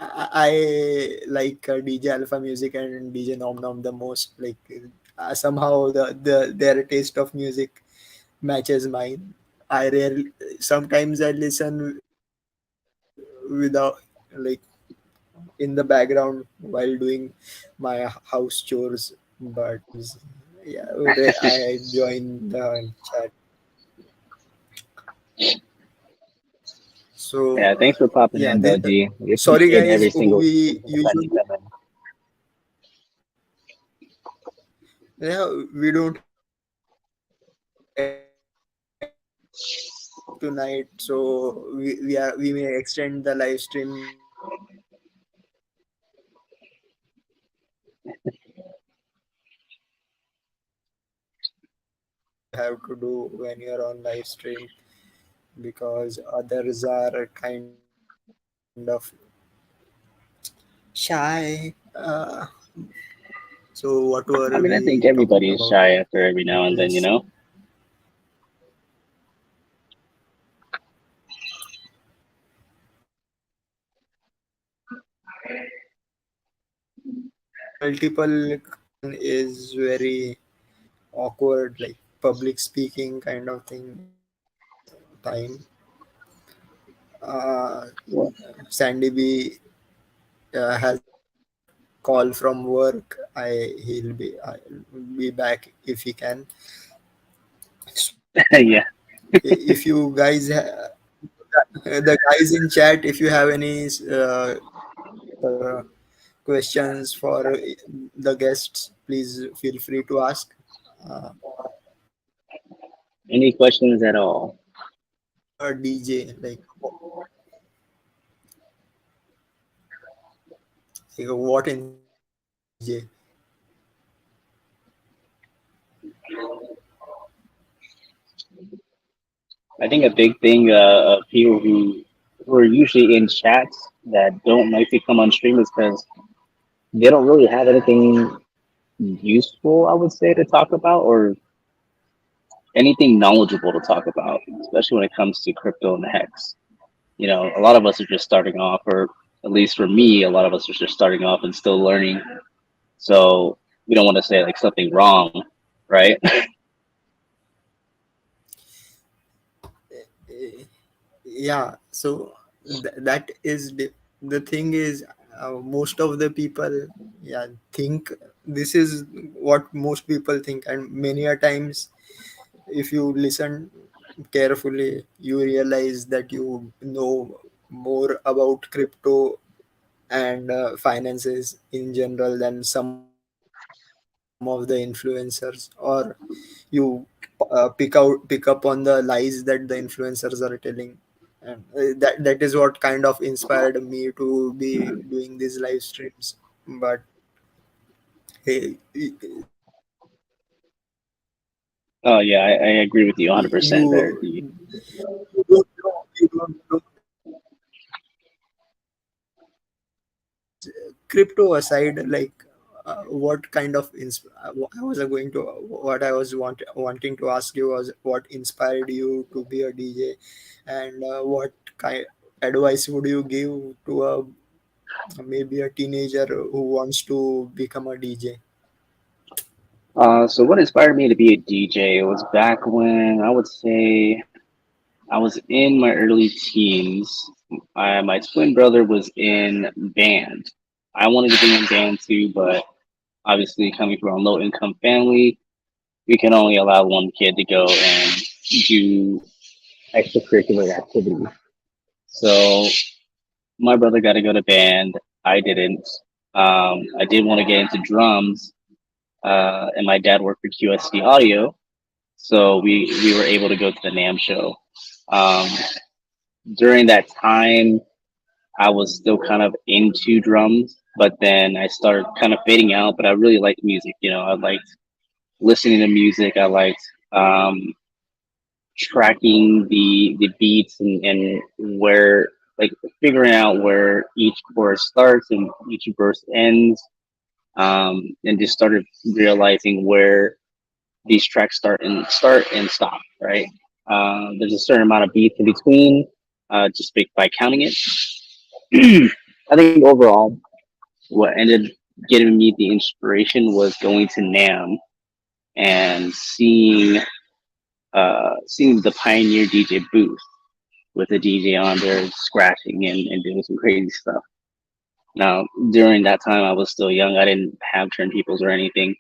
I like DJ Alpha Music and DJ Nom Nom the most. Like, somehow their taste of music matches mine. I rarely sometimes I listen without, like, in the background while doing my house chores, but yeah, I join the chat. Yeah, So thanks for popping yeah, in though, D. We sorry appreciate guys, every single we time you usually, come in. yeah, we don't have tonight, so we may extend the live stream have to do when you're on live stream, because others are kind of shy. So what I were mean, I think we talking everybody is about? shy after every now and then, you Yes. know? Multiple is very awkward, like public speaking kind of thing time. Uh, Well, Sandy B has call from work. I'll be back if he can. So yeah. if you guys the guys in chat, if you have any questions for the guests, please feel free to ask. Uh, Any questions at all? a DJ, what inspired you to be a DJ? I think a big thing of people who are usually in chats that don't like to come on stream is because they don't really have anything useful, I would say, to talk about, or anything knowledgeable to talk about, especially when it comes to crypto and the hex. You know, a lot of us are just starting off, or at least for me, a lot of us are just starting off and still learning. So we don't want to say like something wrong, right? Yeah, so that is the thing is, most of the people, yeah, think this is what most people think, and many a times if you listen carefully you realize that you know more about crypto and finances in general than some of the influencers, or you pick up on the lies that the influencers are telling. And that is what kind of inspired me to be doing these live streams. But hey, Oh yeah, I agree with you 100% there. you don't know that crypto aside, what kind of I was going to what I was wanting to ask you was what inspired you to be a DJ, and what kind advice would you give to a maybe a teenager who wants to become a DJ? So what inspired me to be a DJ was back when I would say I was in my early teens. My twin brother was in band. I wanted to be in band too, but obviously coming from a low income family, we can only allow one kid to go and do extracurricular activities. So my brother got to go to band. I didn't. I did want to get into drums, and my dad worked for QSC Audio, so we were able to go to the NAM show. Um, During that time, I was still kind of into drums, but then I started kind of fading out. But I really liked music. You know, I liked listening to music. I liked tracking the beats and where, like, figuring out where each chorus starts and each verse ends, and just started realizing where these tracks start and stop. Right, there's a certain amount of beats in between, just by counting it. I think overall, what ended getting me the inspiration was going to NAM and seeing the Pioneer DJ booth with a DJ on there scratching and doing some crazy stuff. Now, during that time, I was still young. I didn't have turntables or anything.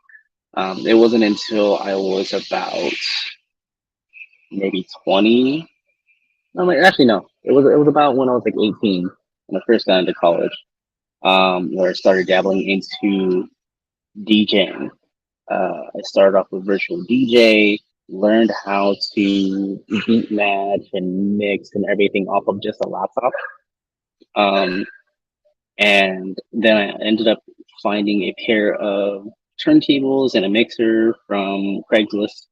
It wasn't until I was about maybe 20. No, actually, no. It was about when I was like 18 when I first got into college, where I started dabbling into DJing. I started off with virtual DJ, learned how to beat match and mix and everything off of just a laptop. Um, and then I ended up finding a pair of turntables and a mixer from Craigslist.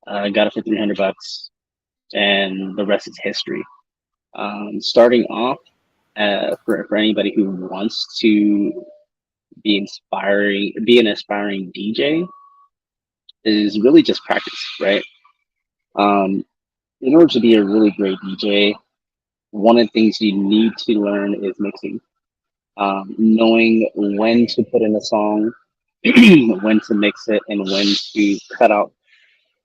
I got it for $300, and the rest is history. Starting off, for anybody who wants to be an aspiring DJ, is really just practice, right? Um, in order to be a really great DJ, one of the things you need to learn is mixing. Knowing when to put in a song, when to mix it, and when to cut out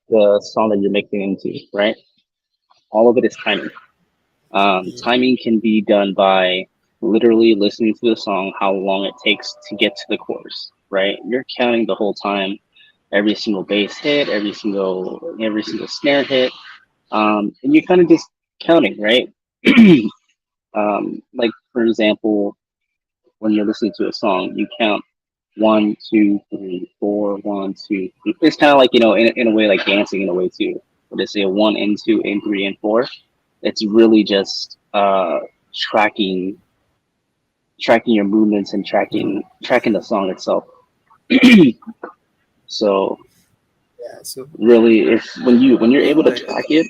the song that you're mixing into, right? All of it is timing. Yeah. Timing can be done by literally listening to the song, how long it takes to get to the chorus, right? You're counting the whole time, every single bass hit, every single snare hit, and you're kind of just counting, right? Like for example, when you're listening to a song, you count 1, 2, 3, 4, 1, 2, 3. It's kind of like, in a way, like dancing in a way too. When they say 1 and 2 and 3 and 4, it's really just tracking your movements and tracking the song itself. So Yeah. So really, if when you're able to track it,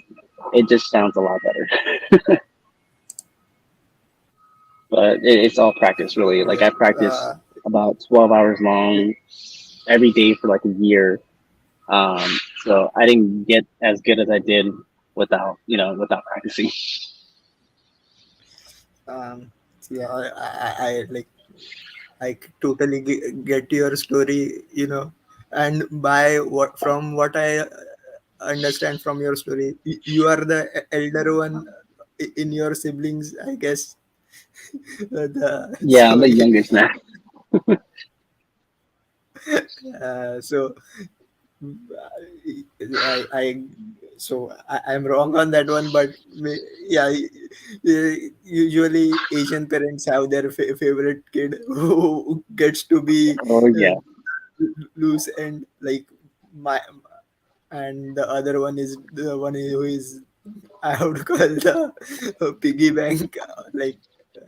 it just sounds a lot better. But it's all practice, really. Like I yeah. practiced about 12 hours long every day for like a year. So I didn't get as good as I did without practicing. Yeah. I like I totally get your story, and from what I understand from your story, you are the elder one in your siblings, I guess. Yeah, I'm So the youngest now. so I so I'm wrong on that one, but yeah, usually Asian parents have their favorite kid who gets to be Oh uh, yeah. loose, and like my and the other one is the one who is, I would call the piggy bank. Like,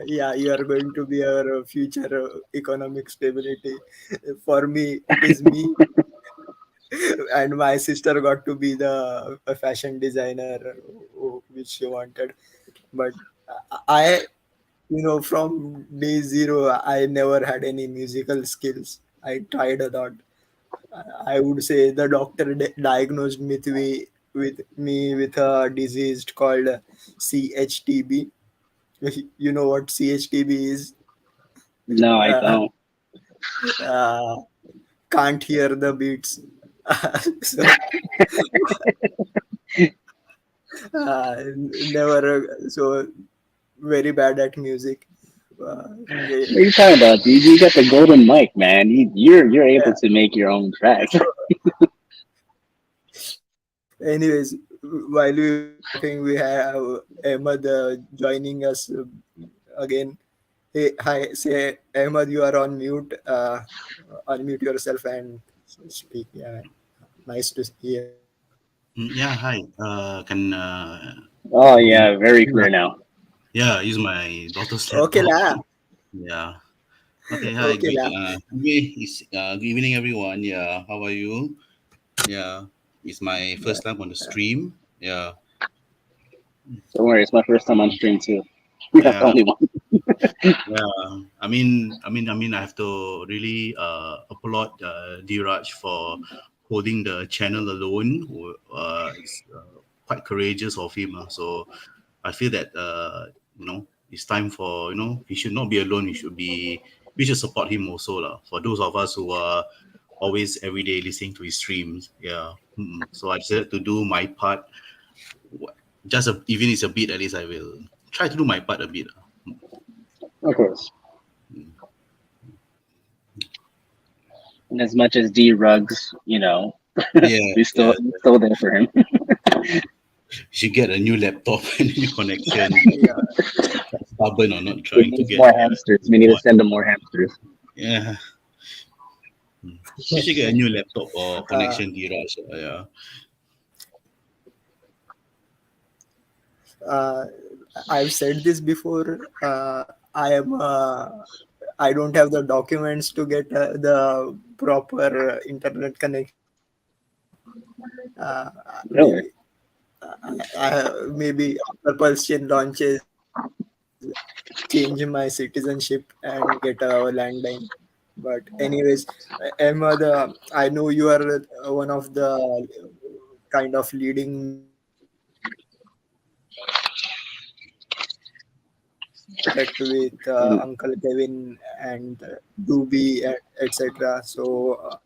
yeah, you are going to be our future economic stability. For me, it is me, and my sister got to be the fashion designer which she wanted. But I, from day zero, I never had any musical skills. I tried a lot. I would say the doctor diagnosed me with a disease called CHTB. You know what CHTB is? No, I Uh, don't. uh, can't hear the beats. So never so very bad at music. What are you talking about, dude? You got the golden mic, man. You're able to make your own tracks. Anyways, while we were talking, we have Ahmad joining us again. Hey, hi, say Ahmad, you are on mute. Unmute yourself and speak. Yeah, nice to hear you. Yeah, hi. Can Oh you? yeah, very clear now. Yeah, use my daughter's Okay laptop. lah, Yeah. Okay. Hi. okay Good. lah. Good evening, everyone. Yeah. How are you? Yeah. It's my first time on the stream. Yeah. Don't worry, it's my first time on stream too. You're not the Yeah. only one. Yeah. I have to really applaud Diraj for holding the channel alone. It's quite courageous of him. So I feel that it's time for he should not be alone. We should support him also lah. For those of us who are always every day listening to his streams, yeah. So I decided to do my part. Even it's a bit, at least I will try to do my part a bit. Of course. And as much as D Rugs, Yeah, we yeah. still there for him. You should get a new laptop and a new connection. Yeah, Stubborn or not We trying to need get more hamsters. We need to send him more hamsters. yeah. You should get a new laptop or uh, connection, Diraj. Yeah. uh, I've said this before. I don't have the documents to get the proper internet connection. Uh, Really? maybe maybe after Pulse Chain launches, change my citizenship and get a landline. But anyways, Emma, I know you are one of the kind of leading contact with Mm. Uncle Kevin and Doobie, etc. So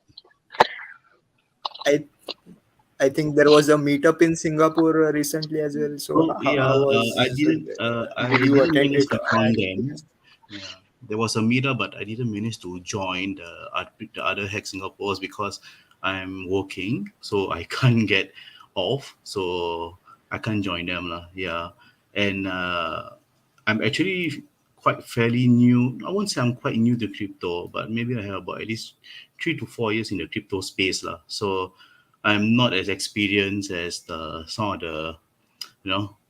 I I think there was a meetup in Singapore recently as well. So Oh yeah, how was I did you didn't attend manage it? to join And them. Yeah, there was a meetup, but I didn't manage to join the other Hex Singapore's because I'm working, so I can't get off, so I can't join them lah. Yeah, and I'm actually quite fairly new. I won't say I'm quite new to crypto, but maybe I have about at least 3 to 4 years in the crypto space lah. So I'm not as experienced as some of the,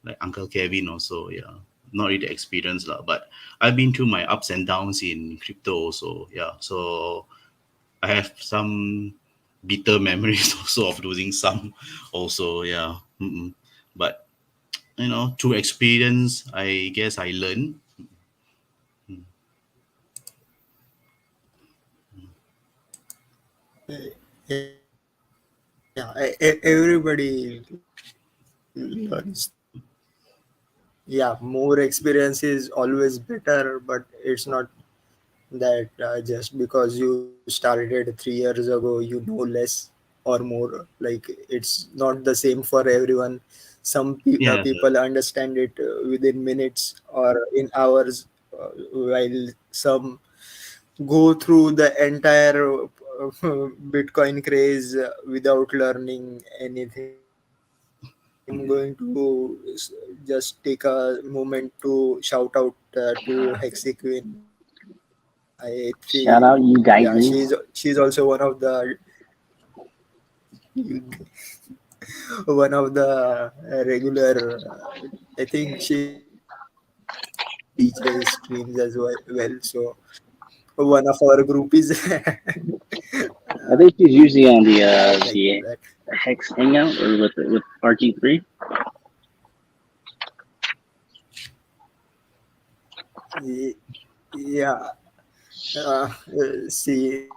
like Uncle Kevin also. Yeah, not really experienced lah. But I've been through my ups and downs in crypto also. Yeah, so I have some bitter memories also of losing some also. Yeah. But through experience, I guess I learned. Yeah, everybody learns. Yeah, more experience is always better, but it's not that just because you started 3 years ago you know less or more. Like, it's not the same for everyone. Some Yeah. people understand it within minutes or in hours, while some go through the entire Bitcoin craze without learning anything. I'm going to just take a moment to shout out to HexAsian. I Shout think, out you guys. yeah, she's also one of the regular. I think she DJ streams as well. So one of our groupies. I think she's usually on Like the that. Hex Hangout or with RG3. Yeah. See,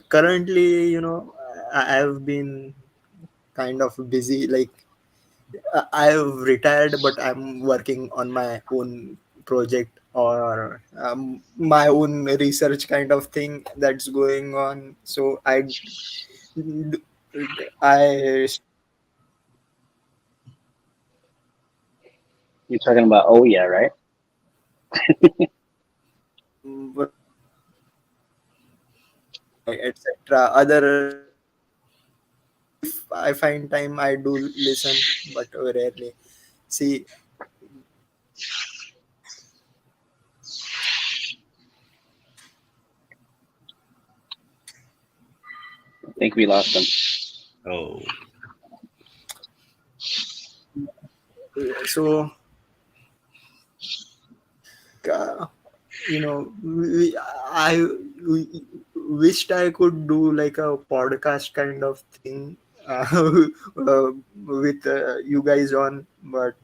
currently, I've been kind of busy. Like, I've retired, but I'm working on my own project or my own research kind of thing that's going on. So I You're talking about oh yeah, right? etc. Other, if I find time, I do listen, but rarely. See, I think we lost them. Oh. so I wished I could do like a podcast kind of thing with you guys on, but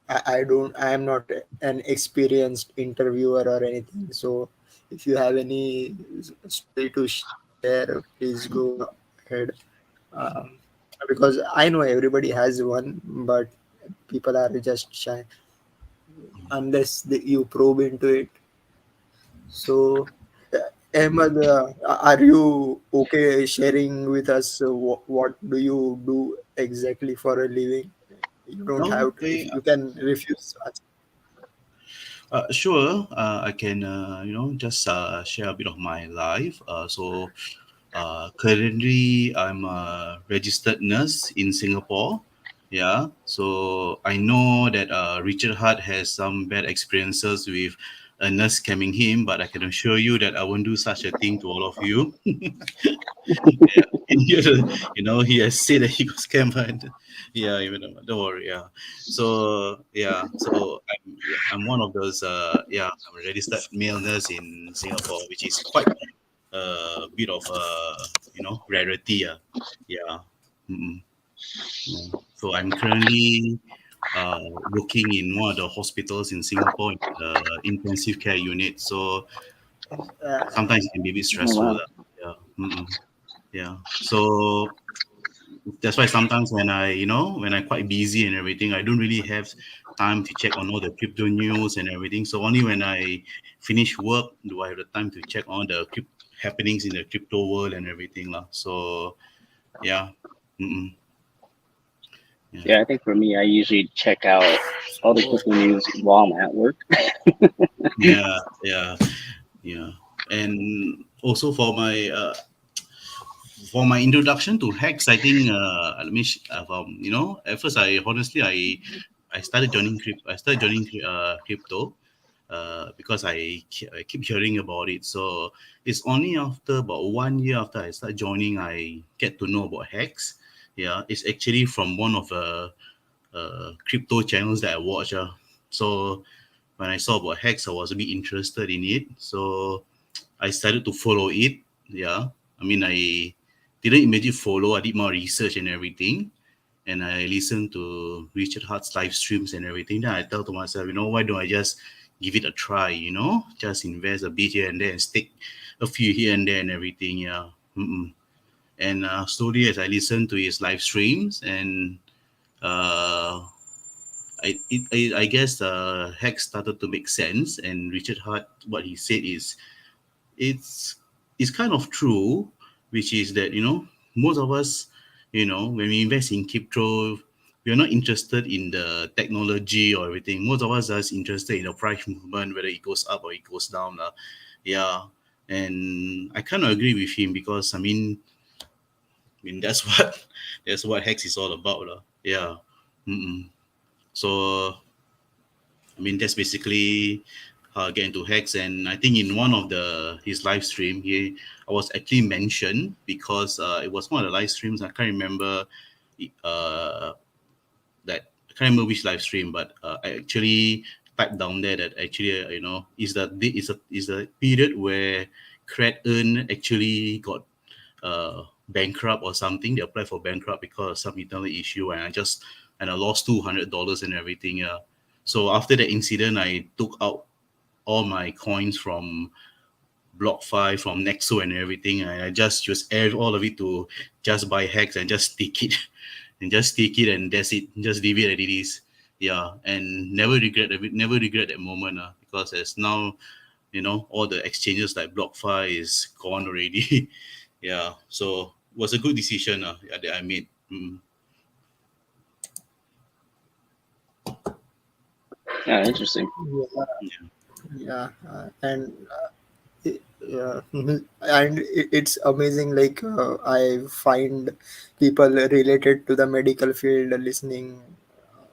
I don't. I am not an experienced interviewer or anything. So if you have any story to share, please go ahead. Um, because I know everybody has one, but people are just shy unless you probe into it. So, Ahmed, are you okay sharing with us what do you do exactly for a living? You don't have to, if Okay. you can refuse us. Sure. I can, just share a bit of my life. Currently, I'm a registered nurse in Singapore. Yeah. So I know that Richard Hart has some bad experiences with a nurse scamming him, but I can assure you that I won't do such a thing to all of you. Yeah. He has said that he got scammed. But yeah, even don't worry. Yeah. So yeah. So I'm one of those. I'm a registered male nurse in Singapore, which is quite a bit of rarity. Yeah. Mm-mm. Yeah. So I'm currently working in one of the hospitals in Singapore in the intensive care unit. So Uh, sometimes it can be a bit Oh stressful. wow. Yeah. Mm-mm. Yeah. So that's why sometimes when I quite busy and everything, I don't really have time to check on all the crypto news and everything. So only when I finish work do I have the time to check on the happenings in the crypto world and everything lah. So yeah. Mm-mm. Yeah. Yeah, I think for me, I usually check out all the crypto news while I'm at work. Yeah. Yeah. Yeah. And also for my introduction to Hex, I think let me at first I honestly I started joining crypto because I keep hearing about it. So it's only after about 1 year after I start joining, I get to know about Hex. Yeah, it's actually from one of the crypto channels that I watch. So when I saw about Hex, I was a bit interested in it. So I started to follow it. Yeah, I mean, I didn't immediately follow. I did more research and everything, and I listened to Richard Hart's live streams and everything. Then I tell to myself, why don't I just give it a try? Just invest a bit here and there and stick a few here and there and everything. Yeah. Mm-mm. And slowly, as I listened to his live streams, and uh, I guess Hex started to make sense. And Richard Hart, what he said is it's it's kind of true, which is that most of us, when we invest in crypto, we are not interested in the technology or everything. Most of us are interested in the price movement, whether it goes up or it goes down, yeah. And I kind of agree with him because I mean that's what that's what Hex is all about, yeah. Mm-mm. So I mean, that's basically how I get into Hex. And I think in one of his live stream, I was actually mentioned because it was one of the live streams. I can't remember uh, I can't remember which live stream, but I actually typed down there that actually is the period where Kraken actually got bankrupt or something. They applied for bankrupt because of some internal issue, and I lost $200 and everything. Yeah. So after that incident, I took out all my coins from BlockFi, from Nexo and everything, and I just used all of it to just buy Hex and just stick it, and just stick it, and that's it. Just leave it as it is. Yeah, and never regret that moment. Because as now, all the exchanges like BlockFi is gone already. Yeah, so it was a good decision that I made. Yeah, interesting. Yeah, Yeah. yeah, yeah, and it's amazing. Like I find people related to the medical field listening,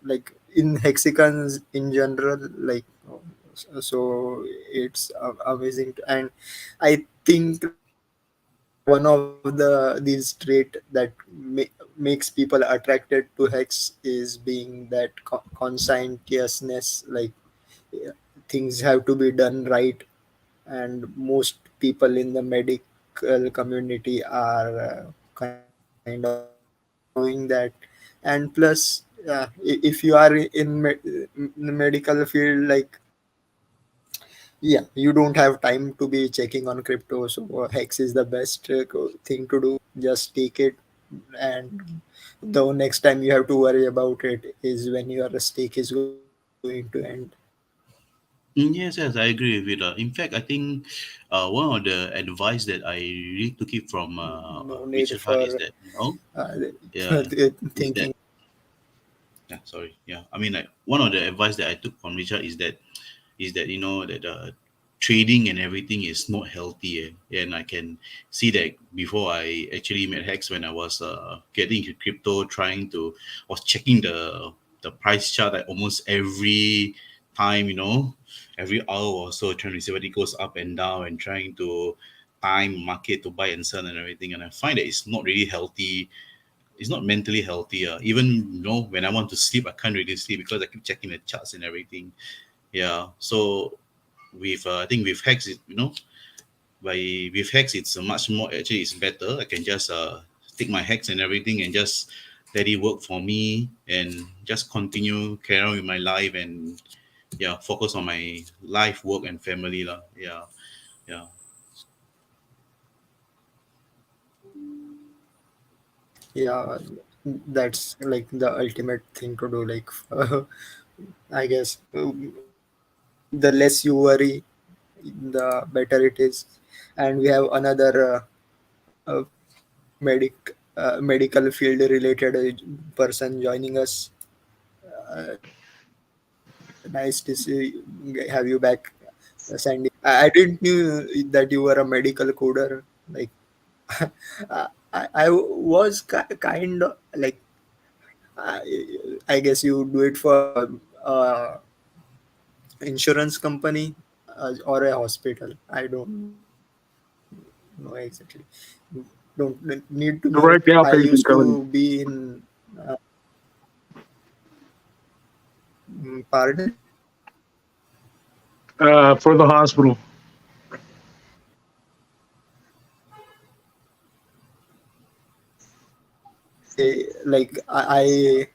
like in hexicans in general. Like so, it's amazing, and I think like one of these trait that makes people attracted to hex is being that conscientiousness. Like yeah, things have to be done right, and most people in the medical community are kind of following that. And plus if you are in the medical field, like yeah, you don't have time to be checking on crypto, so hex is the best thing to do. Just take it, and the next time you have to worry about it is when your stake is going to end. Yes, yes, I agree with it. In fact, I think one of the advice that I really took it from No need Richard Hart is for that, uh, yeah, is that, thinking. yeah, sorry, yeah. I mean, like one of the advice that I took from Richard is that that trading and everything is not healthy, and I can see that before I actually met Hex, when I was getting into crypto, was checking the price chart like almost every time, every hour or so, trying to see whether it goes up and down, and trying to time market to buy and sell and everything. And I find that it's not really healthy. It's not mentally healthy. Even when I want to sleep, I can't really sleep because I keep checking the charts and everything. Yeah. So with I think with Hex, with Hex, it's much more. Actually, it's better. I can just take my Hex and everything and just let it work for me, and just continue carry on with my life, and yeah, focus on my life, work, and family lah. Yeah, yeah. Yeah, that's like the ultimate thing to do. Like I guess the less you worry, the better it is. And we have another medical field related person joining us. Nice to see have you back, Sandy. I didn't knew that you were a medical coder. Like I was kind of like I guess you do it for insurance company or a hospital. I don't know exactly. Don't need to know. Direct I outpatient used coding. to be in. Pardon? For the hospital. Like I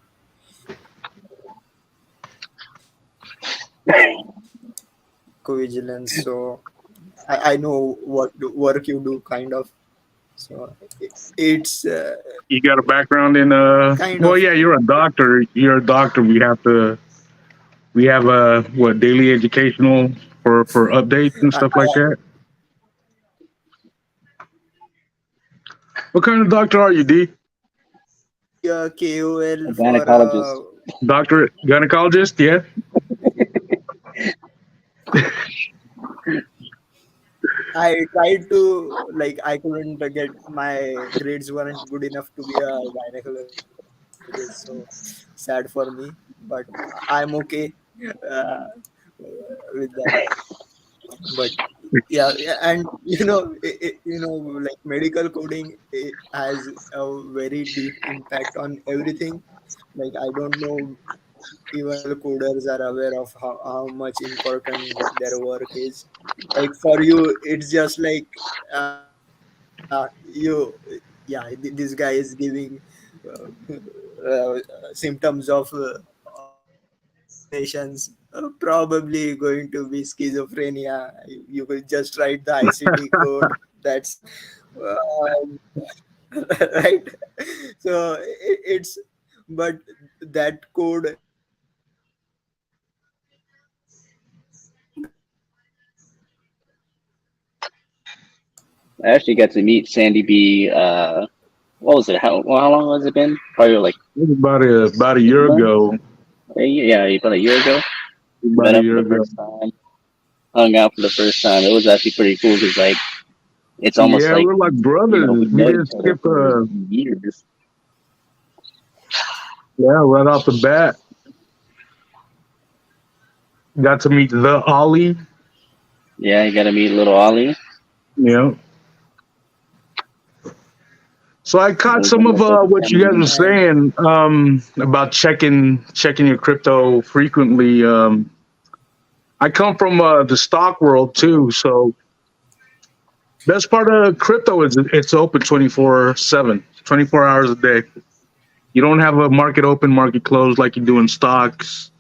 vigilance, so I know what work you do, kind of. So it's You got a background in kind well, of. yeah, you're a doctor. You're a doctor. We have what, daily educational for updates and stuff like that. What kind of doctor are you, D? Be a A KOL for gynecologist. Doctor gynecologist? Yeah. I tried to, like, I couldn't get, my grades weren't good enough to be a gynecologist, so sad for me. But I'm okay uh, with that. But yeah, and like medical coding, it has a very deep impact on everything. Like I don't know, even coders are aware of how much important their work is. Like for you it's just like this guy is giving uh, symptoms of hallucinations, probably going to be schizophrenia. You could just write the ICD code, that's um, right. So it's, but that code I actually got to meet Sandy B. What was it? How long has it been? Probably like It was about a 8 year months. ago. Yeah, about a year ago. We About met a up for year the ago. first time. Hung out for the first time. It was actually pretty cool because like it's almost Yeah, like we're like we brothers. We know didn't each other skip for years. yeah, right off the bat. Got to meet the Ollie. Yeah, you got to meet little Ollie. Yeah. So I caught We've some been of with us what you guys were and saying about checking your crypto frequently. I come from the stock world too, so best part of crypto is it's open 24/7, 24 hours a day. You don't have a market open, market closed like you do in stocks.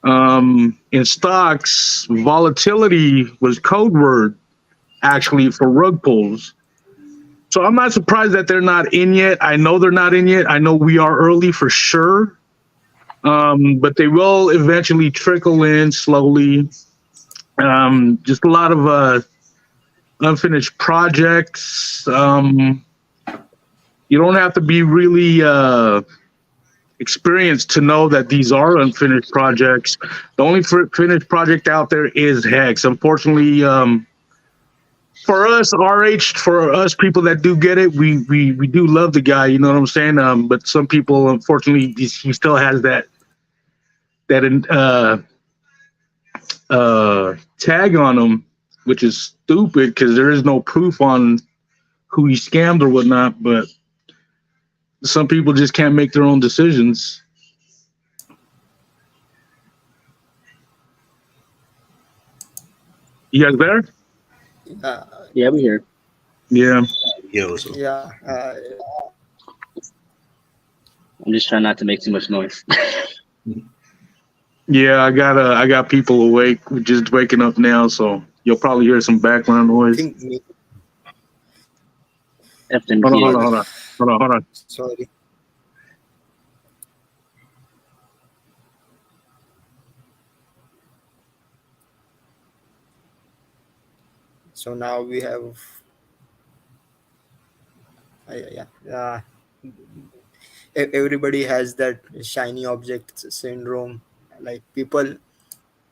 In stocks, volatility was code word actually for rug pulls. So I'm not surprised that they're not in yet. I know they're not in yet. I know we are early for sure. But they will eventually trickle in slowly. Just a lot of unfinished projects. You don't have to be really experienced to know that these are unfinished projects. The only finished project out there is Hex. Unfortunately, for us, our age, for us people that do get it, we do love the guy. You know what I'm saying? But some people, unfortunately, he still has that tag on him, which is stupid because there is no proof on who he scammed or whatnot. But some people just can't make their own decisions. You guys there? Yeah, we here. Yeah. Here also. yeah, I'm just trying not to make too much noise. Yeah, I got people awake, just waking up now, so you'll probably hear some background I noise. think FMGA. Hold on. sorry. So now we have yeah, everybody has that shiny object syndrome. Like people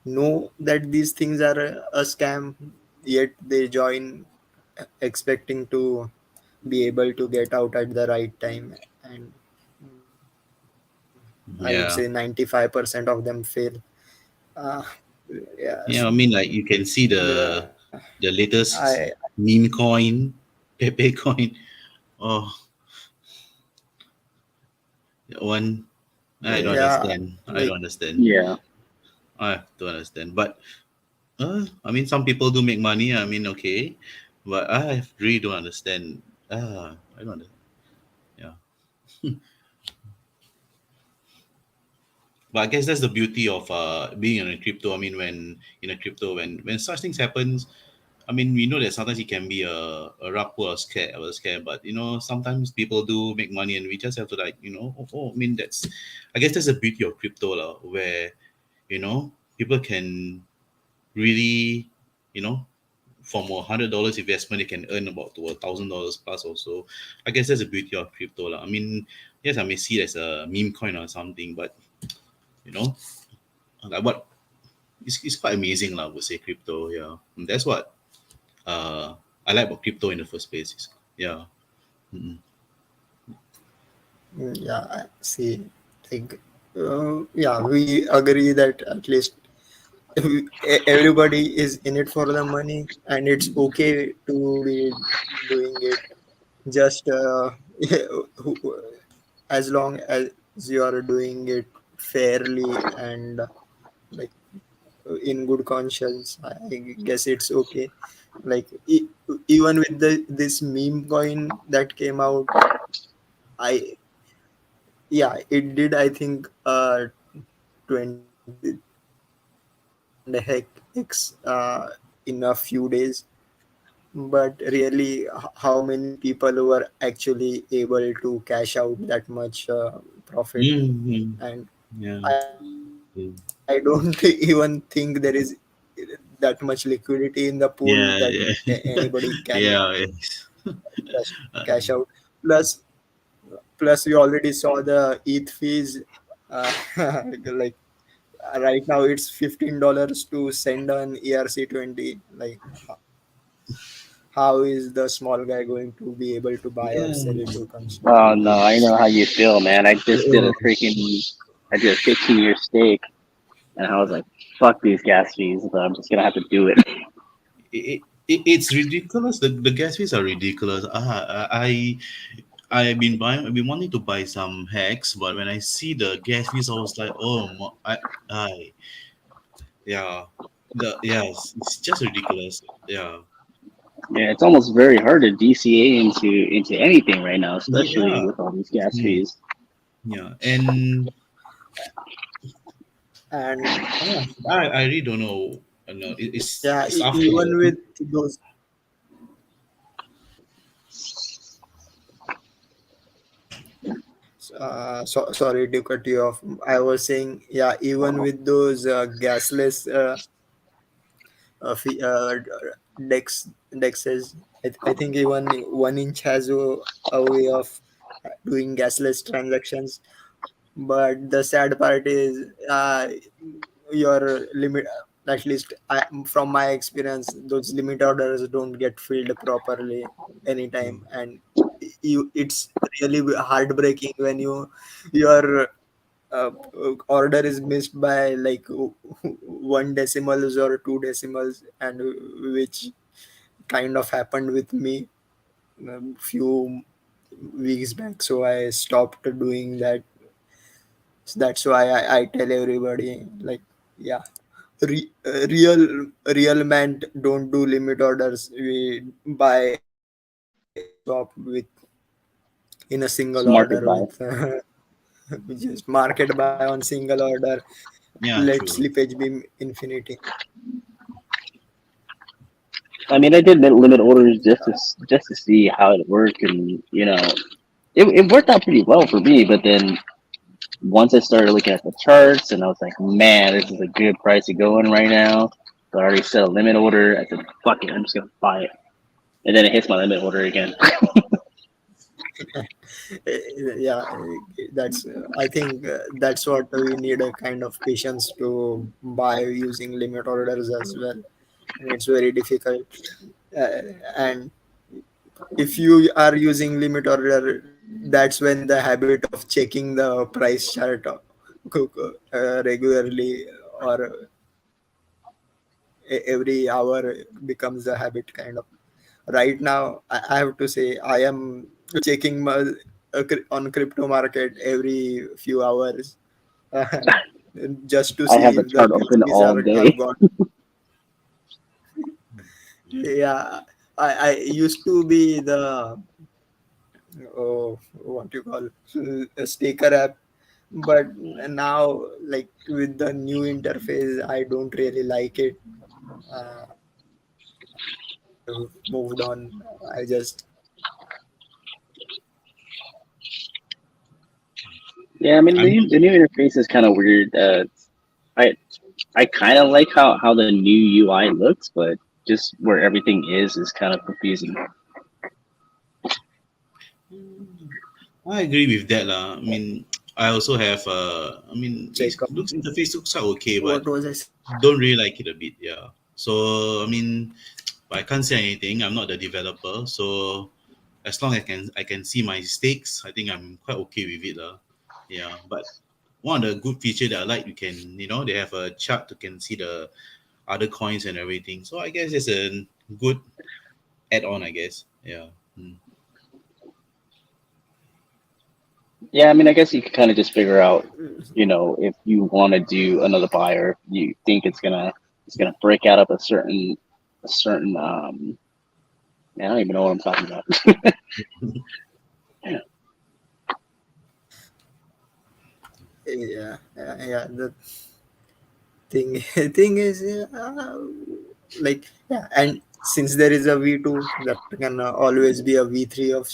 know that these things are a scam, yet they join expecting to be able to get out at the right time. And I would Yeah. say 95% of them fail. Uh, Yeah, yes, I mean, like you can see the the latest I meme coin, Pepe coin. Oh, that one I don't yeah, understand. I don't like understand. Yeah. I don't understand. But I mean, some people do make money. I mean, okay, but I really don't understand. I don't. Yeah, but I guess that's the beauty of being in a crypto. I mean, when in a crypto, when such things happens, I mean, we know that sometimes it can be a rug pull or scare, but sometimes people do make money, and we just have to like, I mean, I guess that's the beauty of crypto, lah, where people can really, you know, from $100 investment, they can earn about to $1,000 plus. Also, I guess that's the beauty of crypto, lah. I mean, yes, I may see it as a meme coin or something, but you know, like what it's quite amazing, lah. I would say crypto, yeah. And that's what uh I like about crypto in the first place. Yeah. Mm. yeah, see, like yeah, we agree that at least everybody is in it for the money, and it's okay to be doing it just who- as long as you are doing it fairly and like in good conscience. I guess it's okay. Like even with this meme coin that came out, I yeah, it did, I think 20,000 hex in a few days. But really, how many people were actually able to cash out that much profit? Mm-hmm. And Yeah. I don't Mm. even think there is that much liquidity in the pool that Yeah. anybody Yeah. can Yeah. Yes. cash out. Plus, plus we already saw the ETH fees. Uh, like right now, it's $15 to send an ERC20. Like, how is the small guy going to be able to buy or Yeah. sell it to constantly? Oh no, I know how you feel, man. Uh, I did a 15-year stake, and I was like, fuck these gas fees, but I'm just gonna have to do it. it's ridiculous. The gas fees are ridiculous. I've been buying. I've been wanting to buy some hacks, but when I see the gas fees, I was like, oh, I yeah, it's just ridiculous. Yeah, Yeah, it's almost very hard to DCA into anything right now, especially yeah, with all these gas mm, fees. yeah, and And I really don't know. No, yeah, it's after even the with those sorry to cut you off. I was saying, yeah, even with those gasless dex dexes, I think even 1 inch has a way of doing gasless transactions. But the sad part is your limit. At least from my experience, those limit orders don't get filled properly anytime, and it's really heartbreaking when your order is missed by like one decimals or two decimals, and which kind of happened with me a few weeks back. So I stopped doing that. So that's why I tell everybody, like, yeah, real man don't do limit orders. We buy and swap with in a single order It's with market buy. just market buy on single order. yeah, Let true. slippage be infinity. I mean, I did limit orders just to see how it worked, and it worked out pretty well for me. But then once I started looking at the charts, and I was like, man, this is a good price to go in right now. So I already set a limit order. I said, fuck it, I'm just gonna buy it, and then it hits my limit order again. Yeah, that's I think that's what we need, a kind of patience to buy using limit orders as well, and it's very difficult. And if you are using limit order, that's when the habit of checking the price chart cook regularly, or every hour becomes a habit kind of. Right now, I have to say I am checking on crypto market every few hours, just to I see have the if the chart open cookies all have day. gone. Yeah. Yeah, I used to be the, what you call, a staker app, but now, like, with the new interface, I don't really like it. I've moved on. I just Yeah, I mean I'm the new interface is kind of weird. I I kind of like how the new UI looks, but just where everything is kind of confusing. I agree with that lah. I mean, I also have I mean, it check out. looks interface looks like okay, but What was I saying? don't really like it a bit. Yeah. So I mean, I can't say anything. I'm not the developer, so as long as I can see my stakes, I think I'm quite okay with it lah. Yeah. But one of the good feature that I like, you can they have a chart to can see the other coins and everything. So I guess it's a good add-on. I guess. Yeah. Mm. Yeah, I mean, I guess you could kind of just figure out, if you want to do another buy, or if you think it's gonna break out of a certain I don't even know what I'm talking about. Yeah. The thing thing is, like, yeah, and since there is a V2, that can always be a V3 of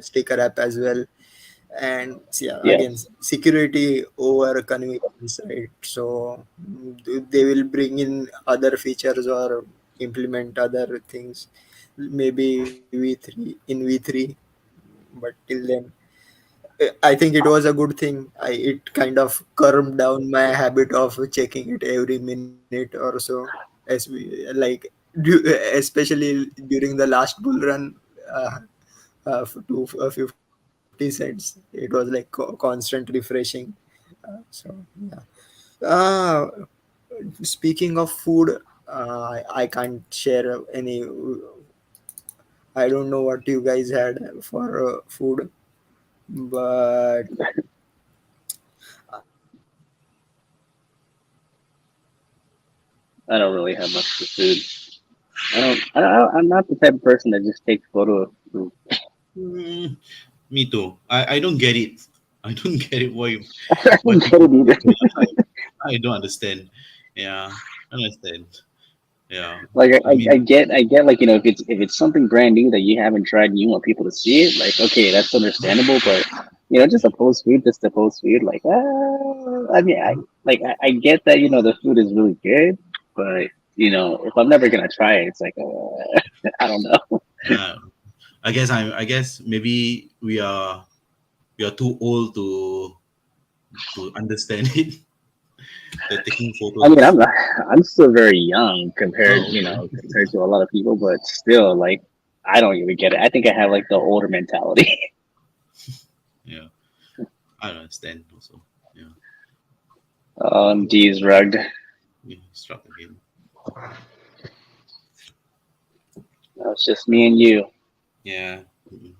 staker app as well. And yeah, Yeah, again, security over convenience, right? So they will bring in other features or implement other things, maybe V3, but till then, I think it was a good thing. It kind of curbed down my habit of checking it every minute or so, like, especially during the last bull run, uh, to 50 cents. It was like constant refreshing. So yeah. Uh, Speaking of food, I can't share any. I don't know what you guys had for food, but I don't really have much for food. I'm not the type of person that just takes photo of food. Mm, me too. I don't get it. I don't get it. I Why don't get people it either. I don't understand. Yeah, I understand. Yeah, Like I mean, I get, like, if it's something brand new that you haven't tried and you want people to see it, like, okay, that's understandable. But just a post food, just a post food, like, I mean, I get that the food is really good, but if I'm never gonna try it, it's like, I don't know. uh, I guess maybe we are too old to understand it. The taking I photos mean, of I'm food. I'm still very young compared Oh, okay. compared to a lot of people, but still, like, I don't even get it. I think I have like the older mentality. Yeah, I understand also. Yeah, D is rugged. yeah, struck again. It's just me and you. Yeah. Mm.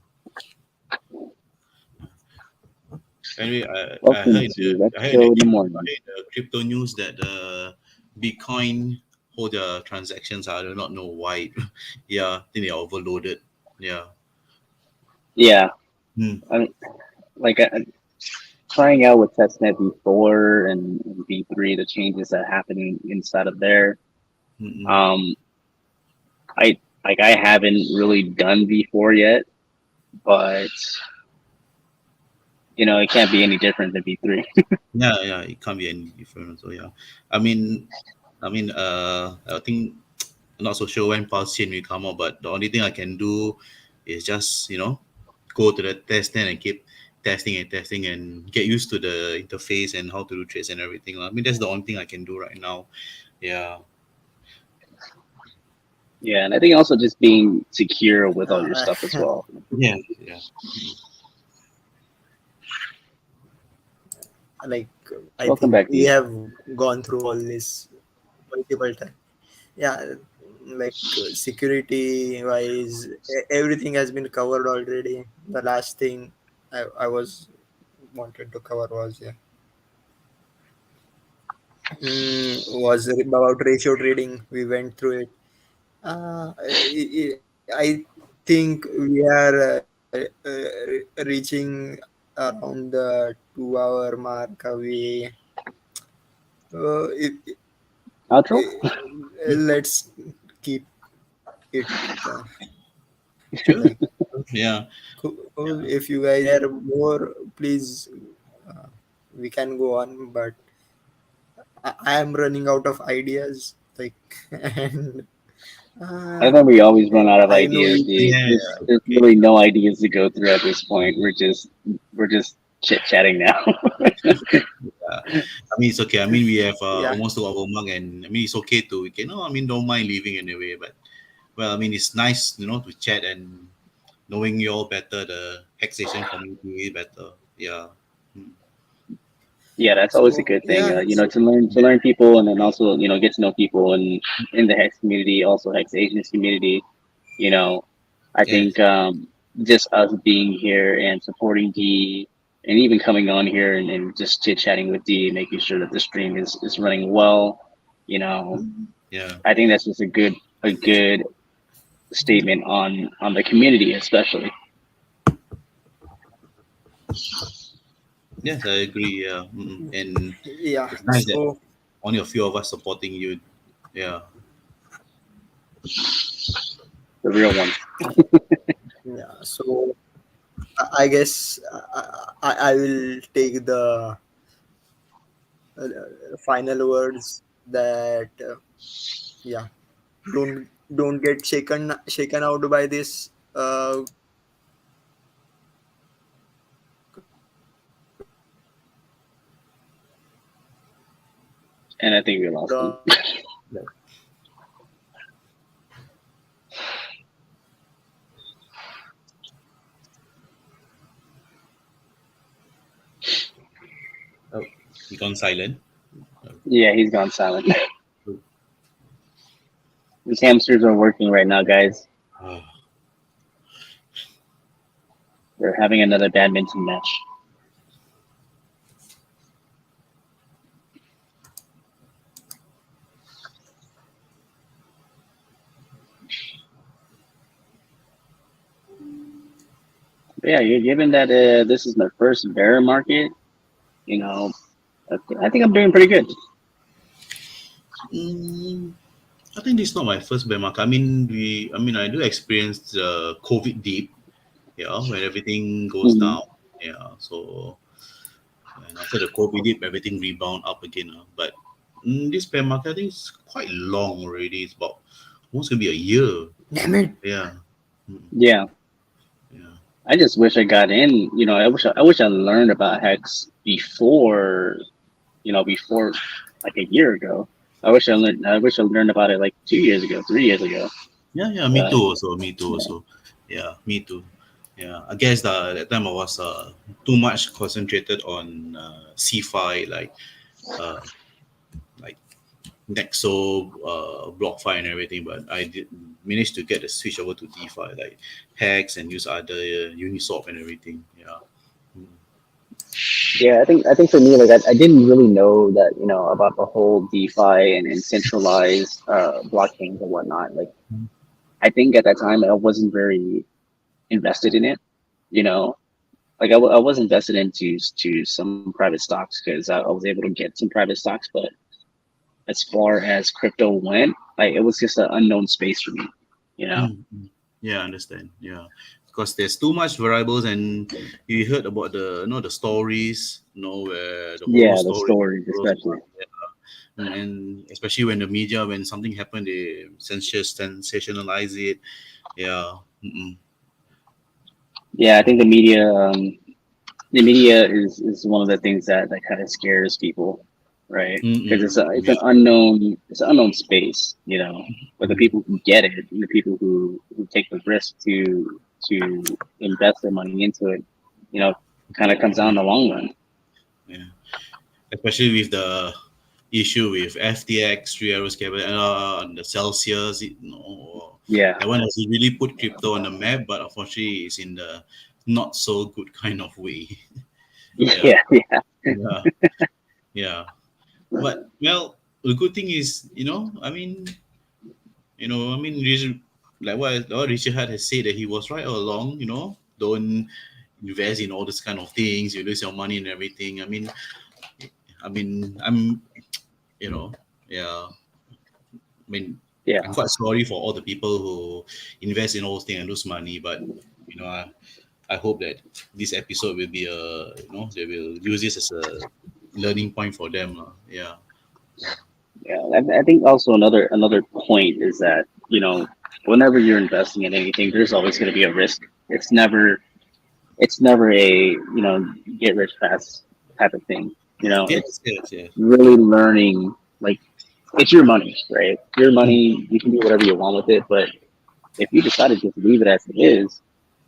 Anyway, Welcome to I heard in Retro in the I Morning. heard in the crypto news that Bitcoin hold the transactions. I do not know why. Yeah, I think they are overloaded. Yeah. Yeah, Hmm. I mean, like, trying out with testnet V4 and V3, the changes that happen inside of there. Mm-mm. Um, I haven't really done V4 yet, but it can't be any different than V3. Yeah, yeah, it can't be any different. So yeah, I think I'm not so sure when Pulse Chain will come out, but the only thing I can do is just go to the test net and keep testing and testing and get used to the interface and how to do trades and everything. I mean, that's the only thing I can do right now. Yeah. Yeah, and I think also just being secure with all your uh, stuff as well. Yeah. Yeah. like I Welcome think back, we D. have gone through all this multiple times. Yeah, like security wise, everything has been covered already. The last thing I was wanted to cover was was about ratio trading. We went through it. I think we are reaching around the 2 hour mark away. It, Outro? let's keep it like Yeah. cool. If you guys are more, please, uh, we can go on. But I am running out of ideas. Like, and I uh, think we always run out of I know ideas, you. D. Yeah. There's really no ideas to go through at this point. We're just chit chatting now. I mean, it's okay. I mean, we have Yeah, almost 2 hour mark, and I mean, it's okay to we can. No, I mean, don't mind leaving anyway. But well, I mean, it's nice, to chat and knowing you all better, the HexAsian community better. Yeah. Mm. Yeah, that's always a so good thing. yeah, To learn people, and then also get to know people in the Hex community, also Hex Asians community. You know, I Yes. think just us being here and supporting D, and even coming on here and just chit chatting with D, making sure that the stream is running well. You know, Yeah. I think that's just a good statement on the community, especially. Yes, I agree. Yeah. And yeah. it's nice that So only a few of us supporting you. Yeah. The real one. yeah, so I guess I will take the final words that yeah, don't get shaken out by this And I think we lost him. Oh, he gone silent. Yeah, he's gone silent. These hamsters are working right now, guys. Oh, They're having another badminton match. But yeah, given that this is my first bear market, you know, I think I'm doing pretty good. mm, I think this is not my first bear market. I mean, I do experience COVID deep. Yeah, when everything goes Mhm. down. Yeah, so and after the COVID dip, everything rebound up again. But this bear market, I think it's quite long already. It's about almost gonna be a year. damn it. Yeah. Mm, Yeah, yeah. I just wish I got in. I wish I learned about Hex before like a year ago. I wish I learned about it like 2 years ago, 3 years ago. Yeah, yeah, me But too also. Me too also. Yeah, me too. Yeah. I guess that time I was too much concentrated on C-Fi uh like Nexo, BlockFi and everything, but I did manage to get the switch over to DeFi, like Hex and use other Uniswap and everything. Yeah. Mm. yeah, I think for me, like I didn't really know that about the whole DeFi and centralized blockchains and whatnot. Like I think at that time I wasn't very invested in it. You know, like I was invested into some private stocks because I was able to get some private stocks, but as far as crypto went, like it was just an unknown space for me. You know. Mm. Yeah, I understand. Yeah, because there's too much variables, and you heard about the stories, where the horror Yeah, the stories. stories especially. And especially when the media, when something happened, they sensationalize it. Yeah. Mm-mm. Yeah, I think the media is one of the things that kind of scares people, right? Because Mm-mm. it's Yeah. an unknown space, but the Mhm. people who get it, and the people who take the risk to invest their money into it, you know, kind of comes out in the long run. Yeah. especially with the issue with FTX, 3 Arrows Capital, and the Celsius. Yeah. That one has really put crypto on the map, but unfortunately, it's in the not so good kind of way. Yeah. Yeah. Yeah. But well, the good thing is, like what Richard Hart has said, that he was right all along. Don't invest in all this kind of things. You lose your money and everything. I'm, yeah. Yeah. I'm quite sorry for all the people who invest in all things and lose money, but I hope that this episode will be they will use this as a learning point for them. Yeah. Yeah, I think also another point is that whenever you're investing in anything, there's always going to be a risk. It's never a get rich fast type of thing. Yes. It's really learning. Like, it's your money, right? Your money, you can do whatever you want with it, but if you decide to just leave it as it is,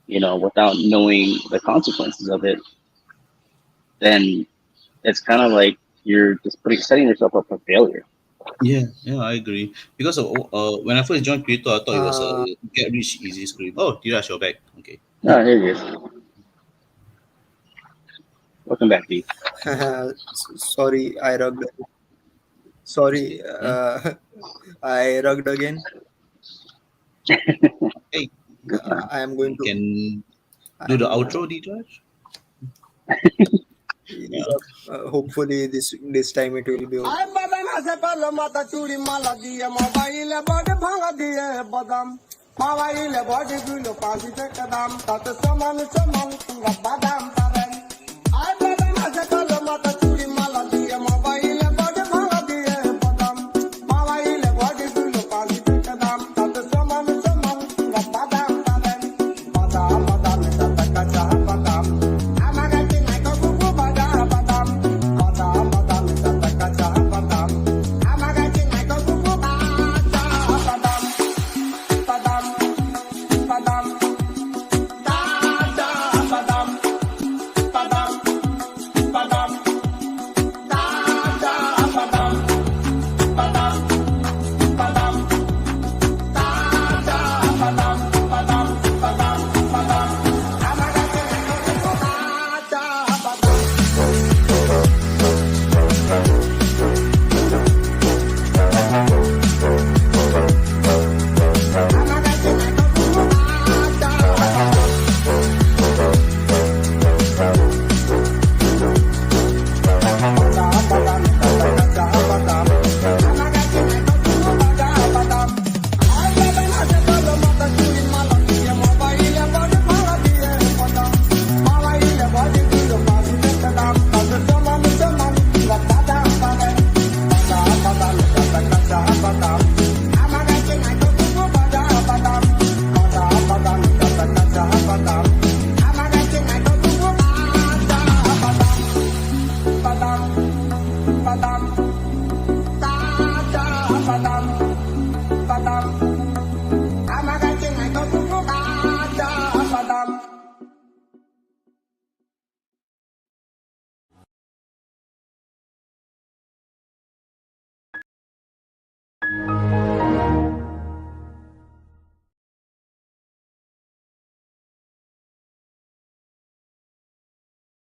without knowing the consequences of it, then it's kind of like you're just setting yourself up for failure. Yeah, I agree. Because when I first joined crypto, I thought it was a get rich easy scheme. Oh, Dirash, you're back. Okay. Oh, here he is. Welcome back, D. Sorry, I rugged. Sorry, I rugged again. Hey, I am going to. Can do the outro, Dirash? Hopefully, this time it will be okay. I